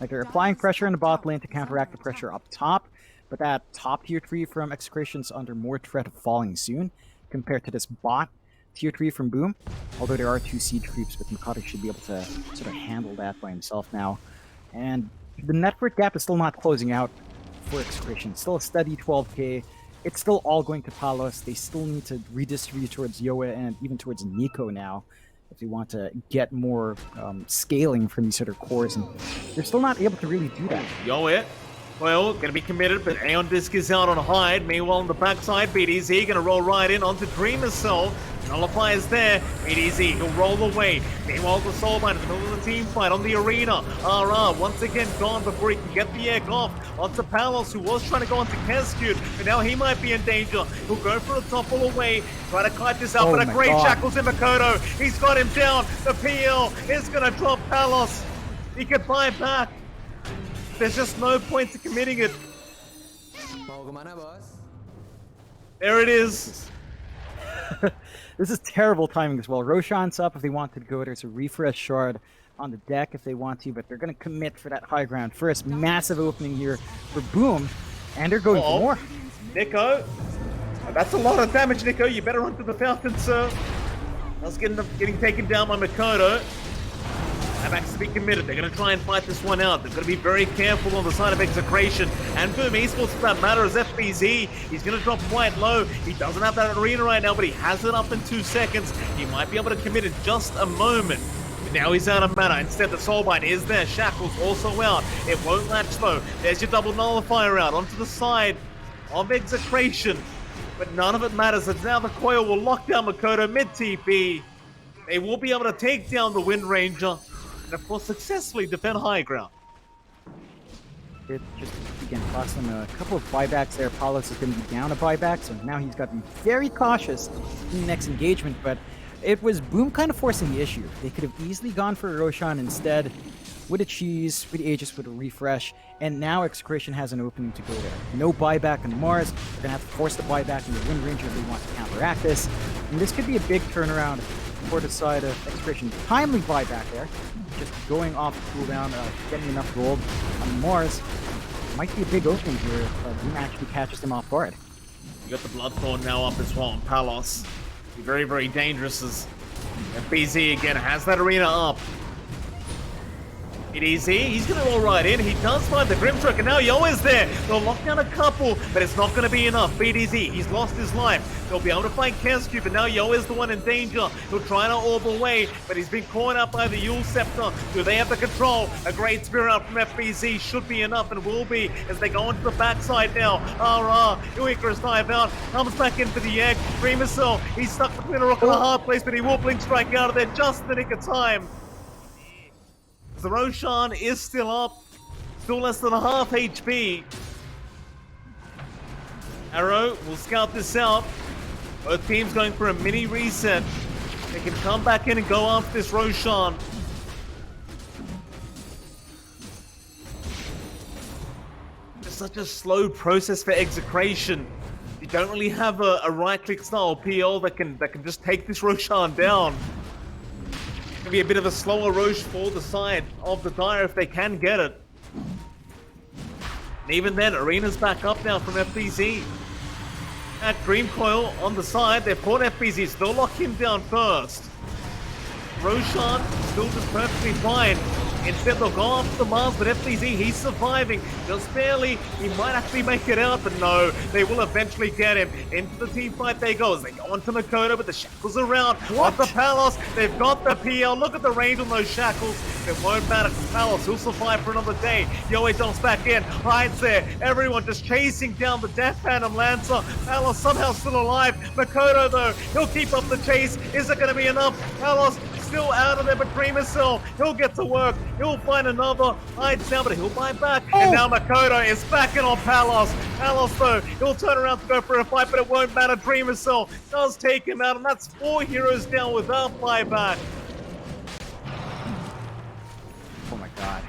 Like they're applying pressure in the bot lane to counteract the pressure up top, but that top tier 3 from Execration's under more threat of falling soon compared to this bot tier 3 from Boom. Although there are 2 siege creeps, but Mikado should be able to sort of handle that by himself now. And the network gap is still not closing out for Execration. Still a steady 12k. It's still all going to Palos. They still need to redistribute towards Yoa and even towards Nico now if they want to get more scaling from these sort of cores. And they're still not able to really do that. Yoa, well, gonna be committed, but Aeon Disc is out on Hyde. Meanwhile, on the backside, BDZ gonna roll right in onto Dreamer Cell. Nullify is there. BDZ, he'll roll away. Meanwhile, the Soulbind in the middle of the team fight on the arena. RR once again gone before he can get the egg off. Onto Palos, who was trying to go onto XctN, but now he might be in danger. He'll go for a topple away. Try to kite this out, but a great shackles in Makoto. He's got him down. The PL is gonna drop Palos. He could buy back. There's just no point to committing it. There it is. This is terrible timing as well. Roshan's up if they want to go. There's a refresh shard on the deck if they want to, but they're going to commit for that high ground first. Massive opening here for Boom, and they're going for more. Nico, that's a lot of damage, Nico. You better run to the fountain, sir. That's getting taken down by Makoto. Max to be committed. They're going to try and fight this one out. They're going to be very careful on the side of Execration. And Boom Esports, for that matter, is FBZ. He's going to drop quite low. He doesn't have that arena right now, but he has it up in 2 seconds. He might be able to commit in just a moment. But now he's out of mana. Instead, the Soulbind is there. Shackles also out. It won't latch though. There's your double nullifier out onto the side of Execration. But none of it matters. As now the coil will lock down Makoto mid-TP. They will be able to take down the Wind Ranger. And of course, successfully defend high ground. It just, again, cost him a couple of buybacks there. Palos is going to be down a buyback, so now he's got to be very cautious in the next engagement. But it was Boom kind of forcing the issue. They could have easily gone for Roshan instead with a cheese, with Aegis, with a refresh, and now Execration has an opening to go there. No buyback on Mars. They're going to have to force the buyback in the Wind Ranger if they want to counteract this. And this could be a big turnaround for the side of Execration. Timely buyback there. Just going off cooldown, getting enough gold on Mars. Might be a big opening here if Boom actually catches them off guard. You got the Bloodthorn now up as well on Palos. Be very, very dangerous as FBZ again has that arena up. BDZ, he's going to roll right in. He does find the Grimstroke, and now Yoa's there. They'll lock down a couple, but it's not going to be enough. BDZ, he's lost his life. They'll be able to find XctN, but now Yoa's the one in danger. He'll try to orb away, but he's been caught up by the Yule Scepter. Do they have the control? A great spear out from FBZ should be enough, and will be, as they go onto the backside now. Icarus dive out, comes back in for the egg. Dreamer Cell, he's stuck between a rock and a hard place, but he will blink strike out of there just in the nick of time. The Roshan is still up, still less than a half HP. Arrow will scout this out. Both teams going for a mini reset. They can come back in and go after this Roshan. It's such a slow process for Execration. You don't really have a right-click style PL that can just take this Roshan down. It's gonna be a bit of a slower Roche for the side of the Dire if they can get it. And even then, Arena's back up now from FBZ. At Dream Coil on the side, they've caught FBZ, so they'll lock him down first. Roshan still just perfectly fine. Instead, they'll go after the Mars, but FBZ, he's surviving. Just barely. He might actually make it out, but no. They will eventually get him. Into the team fight they go as they go onto Makoto, but the shackles around. Off the Palos. They've got the PL. Look at the range on those shackles. It won't matter for Palos. He'll survive for another day. Yoe jumps back in. Hides there. Everyone just chasing down the Death Phantom Lancer. Palos somehow still alive. Makoto, though, he'll keep up the chase. Is it going to be enough? Palos still out of there, but Dreamercell, he'll get to work. He'll find another, hides down, but he'll buy back. And now Makoto is back in on Palos. Palos, though, he'll turn around to go for a fight, but it won't matter. Dreamercell does take him out, and that's 4 heroes down without buyback. Oh my god.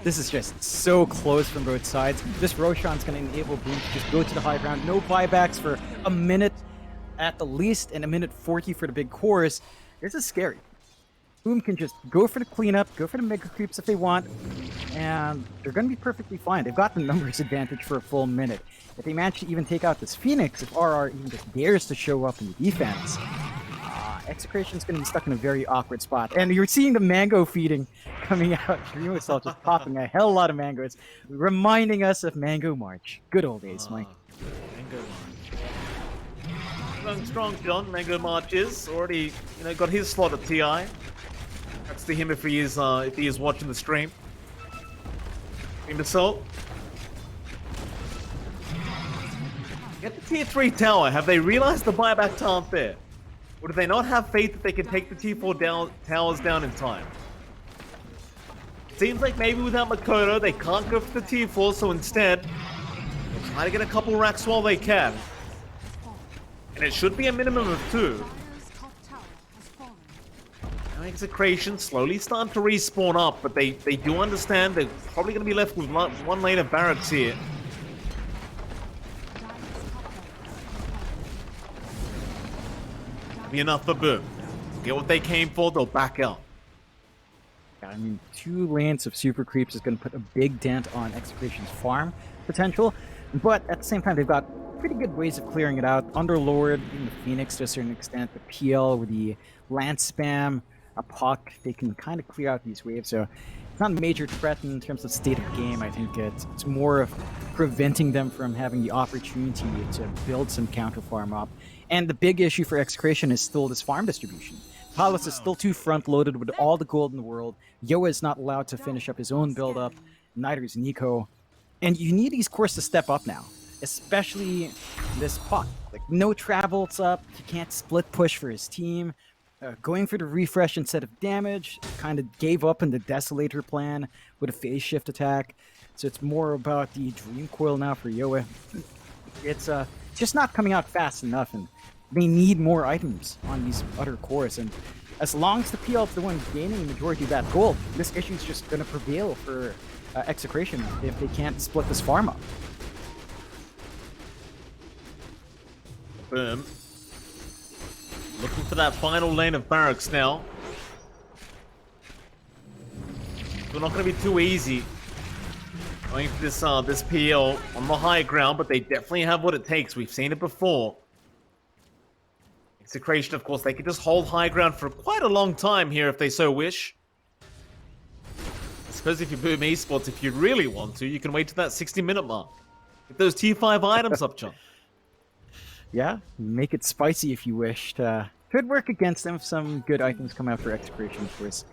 This is just so close from both sides. This Roshan's going to enable Boom to just go to the high ground. No buybacks for a minute at the least, and a minute 40 for the big cores. This is scary. Boom can just go for the cleanup, go for the mega creeps if they want, and they're going to be perfectly fine. They've got the numbers advantage for a full minute. If they manage to even take out this Phoenix, if RR even just dares to show up in the defense, Execration's going to be stuck in a very awkward spot. And you're seeing the mango feeding coming out. Dream itself just popping a hell of a lot of mangoes, reminding us of Mango March. Good old days, Mike. Mango March. Going strong, John. Mango March is already, got his slot at TI. That's to him if he is watching the stream. Dream Assault. Get the tier 3 tower. Have they realized the buybacks aren't there? Or do they not have faith that they can take the tier 4 towers down in time? Seems like maybe without Makoto, they can't go for the tier 4, so instead, they'll try to get a couple racks while they can. And it should be a minimum of 2. Now Execration slowly starting to respawn up, but they do understand they're probably going to be left with one lane of barracks here. Be enough for Boom. Get what they came for, they'll back out. Yeah, I mean, 2 lanes of super creeps is going to put a big dent on Execration's farm potential, but at the same time, they've got pretty good ways of clearing it out. Underlord, even the Phoenix to a certain extent, the PL with the land spam, a puck, they can kind of clear out these waves, so it's not a major threat in terms of state of game. I think it's more of preventing them from having the opportunity to build some counter farm up. And the big issue for Execration is still this farm distribution. Palos is still too front-loaded with all the gold in the world. Yoa is not allowed to finish up his own build-up. Neither is Nico. And you need these cores to step up now, especially this puck. Like, no travels up. He can't split push for his team. Going for the refresh instead of damage. Kind of gave up in the Desolator plan with a phase shift attack. So it's more about the Dream Coil now for Yoa. It's just not coming out fast enough, and they need more items on these other cores. And as long as the PL is the one gaining the majority of that gold, this issue is just going to prevail for Execration if they can't split this farm up. Boom. Looking for that final lane of barracks now. It's not going to be too easy going for this PL on the high ground, but they definitely have what it takes. We've seen it before. Execration, of course, they can just hold high ground for quite a long time here if they so wish. I suppose if you boom Esports, if you really want to, you can wait to that 60-minute mark. Get those tier 5 items up, John. Yeah, make it spicy if you wish. Could work against them if some good items come out for Execration, of course.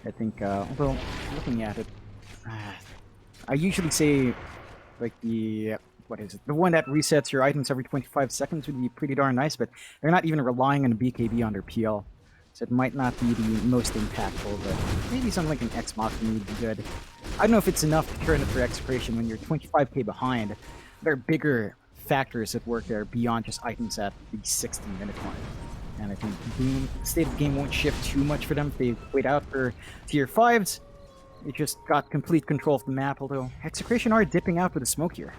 I think, although, looking at it, I usually say, like, the one that resets your items every 25 seconds would be pretty darn nice, but they're not even relying on a BKB on their PL. So it might not be the most impactful, but maybe something like an X-Machina would be good. I don't know if it's enough to turn it for Execration when you're 25k behind. There are bigger factors at work there beyond just items at the 60-minute mark. And I think the state of the game won't shift too much for them if they wait out for tier 5s. They just got complete control of the map, although Execration are dipping out with the smoke here.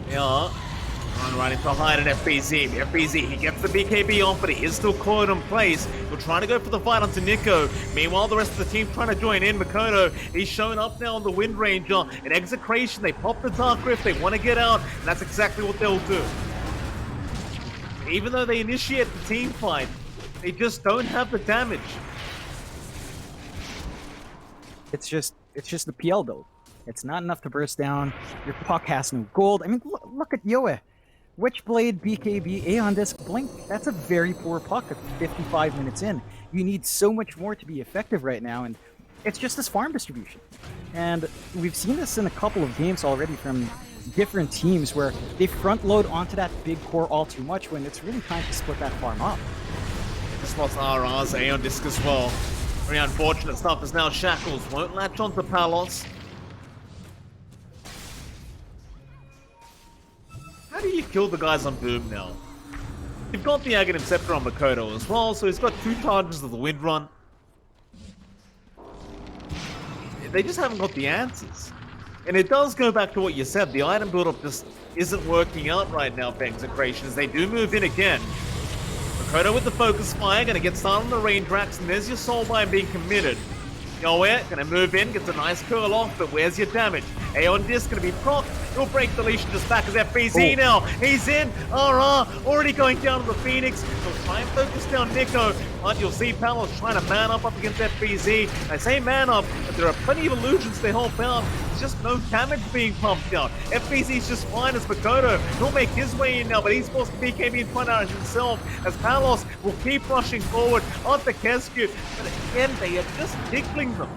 Yeah. Right into hide an FBZ. FBZ, he gets the BKB off, but he is still caught in place. We're trying to go for the fight onto Nico. Meanwhile, the rest of the team trying to join in. Makoto, he's showing up now on the Wind Ranger. In Execration, they pop the Dark Rift. They want to get out, and that's exactly what they'll do. Even though they initiate the team fight, they just don't have the damage. It's just the PL though. It's not enough to burst down. Your puck has no gold. I mean, look at Yoa. Witchblade, BKB, Aeon Disc, Blink. That's a very poor puck at 55 minutes in. You need so much more to be effective right now, and it's just this farm distribution. And we've seen this in a couple of games already from different teams where they front load onto that big core all too much when it's really time to split that farm up. just lost RR's Aeon Disc as well. Very unfortunate stuff as now Shackles won't latch onto Palos. How do you kill the guys on Boom now? You've got the Aghanim Scepter on Makoto as well, so he's got 2 charges of the Wind Run. They just haven't got the answers. And it does go back to what you said, the item build-up just isn't working out right now for Execration as they do move in again. Makoto with the Focus Fire, gonna get started on the range racks, and there's your Soulbind being committed. Yoe gonna move in, gets a nice curl off, but where's your damage? Aeon Disc gonna be proc, he'll break the leash and just back as FBZ now. He's in, RR already going down to the Phoenix. He'll try and focus down Nico, but you'll see Palos trying to man up against FBZ. I say man up, but there are plenty of illusions to help out. There's just no damage being pumped out. FBZ's just fine as Makoto. He'll make his way in now, but Esports BKB in front out himself as Palos will keep rushing forward onto Kescute. But again, they are just tickling them.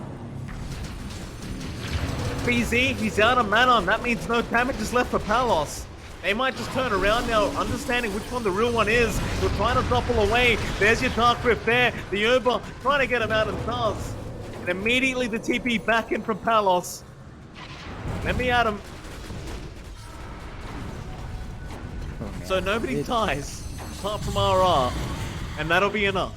BZ, he's out of mana, and that means no damage is left for Palos. They might just turn around now, understanding which one the real one is. He'll try to doppel away. There's your Dark Rift there. The Uber trying to get him out and does. And immediately the TP back in from Palos. Let me at him. Oh, So nobody dies, apart from RR. And that'll be enough.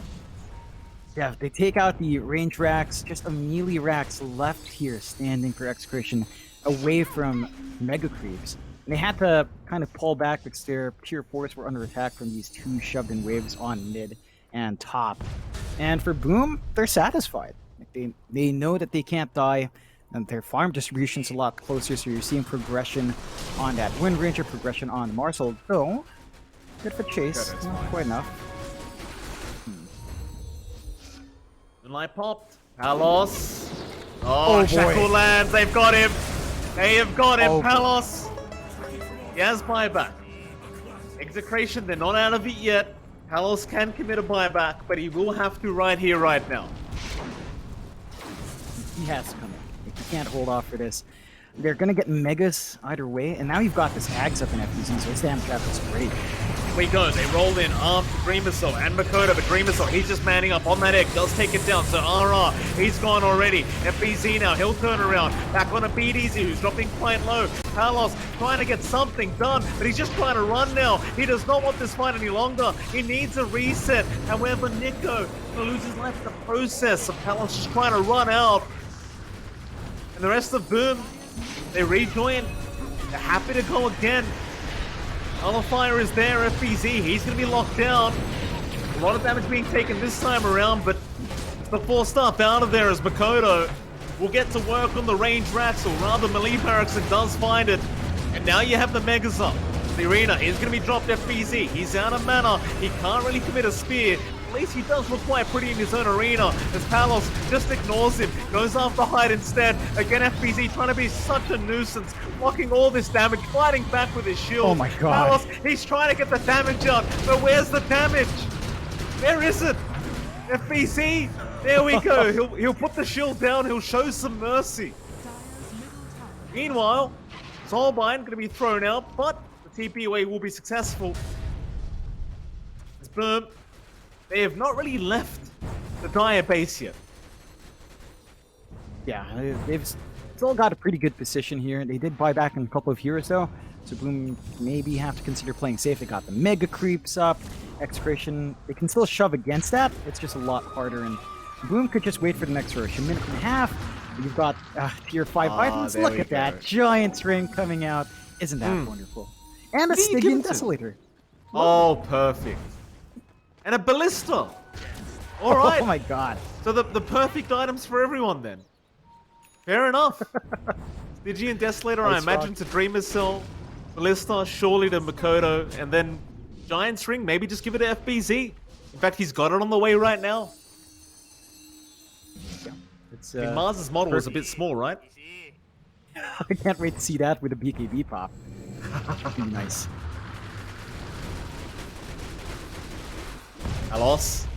Yeah, they take out the range racks, just a melee racks left here standing for Execration away from Mega Creeps. And they had to kind of pull back because their pure force were under attack from these 2 shoved in waves on mid and top. And for Boom, they're satisfied. They know that they can't die, and their farm distribution's a lot closer, so you're seeing progression on that Wind Ranger, progression on Marcel, though. Good for Chase, not quite enough. Moonlight popped. Palos. Oh, Shackle lands. They've got him. They have got him. Palos. He has buyback. Execration, they're not out of it yet. Palos can commit a buyback, but he will have to right here, right now. He has to come in. He can't hold off for this. They're going to get Megas either way, and now you've got this Ags up in FBZ, so his damage trap is great. We go, they roll in, armed Dream Missile and Makoto, but Dream Missile, he's just manning up on that egg, does take it down, so RR, he's gone already. FBZ now, he'll turn around, back on a BDZ, who's dropping quite low. Palos trying to get something done, but he's just trying to run now. He does not want this fight any longer. He needs a reset. However, Nico will lose his life in the process, so Palos just trying to run out. And the rest of Boom, they rejoin. They're happy to go again. Nullifier is there, FBZ, he's going to be locked down. A lot of damage being taken this time around, but it's the 4-star out of there as Makoto will get to work on the range racks, or rather melee barracks, and does find it. And now you have the Megas up. The arena is going to be dropped FBZ. He's out of mana. He can't really commit a spear. At least he does look quite pretty in his own arena as Palos just ignores him, goes after Hyde instead. Again, FBZ trying to be such a nuisance, blocking all this damage, fighting back with his shield. Oh my god. Palos, he's trying to get the damage out, but where's the damage? Where is it? FBZ, there we go. He'll put the shield down, he'll show some mercy. Meanwhile, Soulbind going to be thrown out, but the TP away will be successful. It's Boom. They have not really left the Dire base yet. Yeah, they've still got a pretty good position here. They did buy back in a couple of heroes though, so Boom maybe have to consider playing safe. They got the Mega Creeps up, Execration, they can still shove against that, it's just a lot harder, and Boom could just wait for the next rush. A minute and a half, you've got tier 5 items. Look at that, giant string coming out. Isn't that wonderful? And a Stygian Desolator. Oh, perfect. And a Ballista. All right. Oh my god. So the perfect items for everyone then. Fair enough. Stygian Desolator, I imagine, to Dream Missile. Ballista, surely to Makoto. And then Giant String, maybe just give it to FBZ. In fact, he's got it on the way right now. Yeah, it's, I mean, Mars's model was a bit small, right? I can't wait to see that with a BKB pop. That'd be nice. Palos.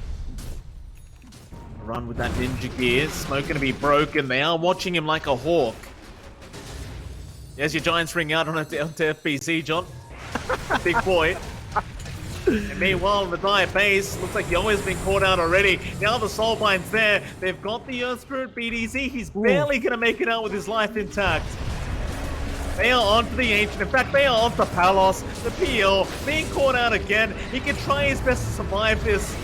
Run with that ninja gear. Smoke gonna be broken. They are watching him like a hawk. There's your Giants ring out onto FBZ, John. Big boy. And meanwhile, in the Dire base, looks like Yoa's been caught out already. Now the Soulbind's there. They've got the Earth Spirit BDZ. He's barely going to make it out with his life intact. They are on to the Ancient. In fact, they are on to Palos, the PL, being caught out again. He can try his best to survive this.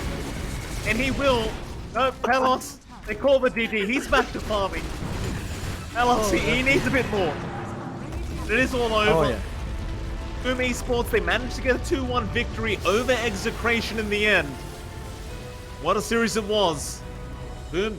And he will. No, Palos, they call the DD. He's back to farming. Palos, he needs a bit more. It is all over. Oh, yeah. Boom Esports, they managed to get a 2-1 victory over Execration in the end. What a series it was. Boom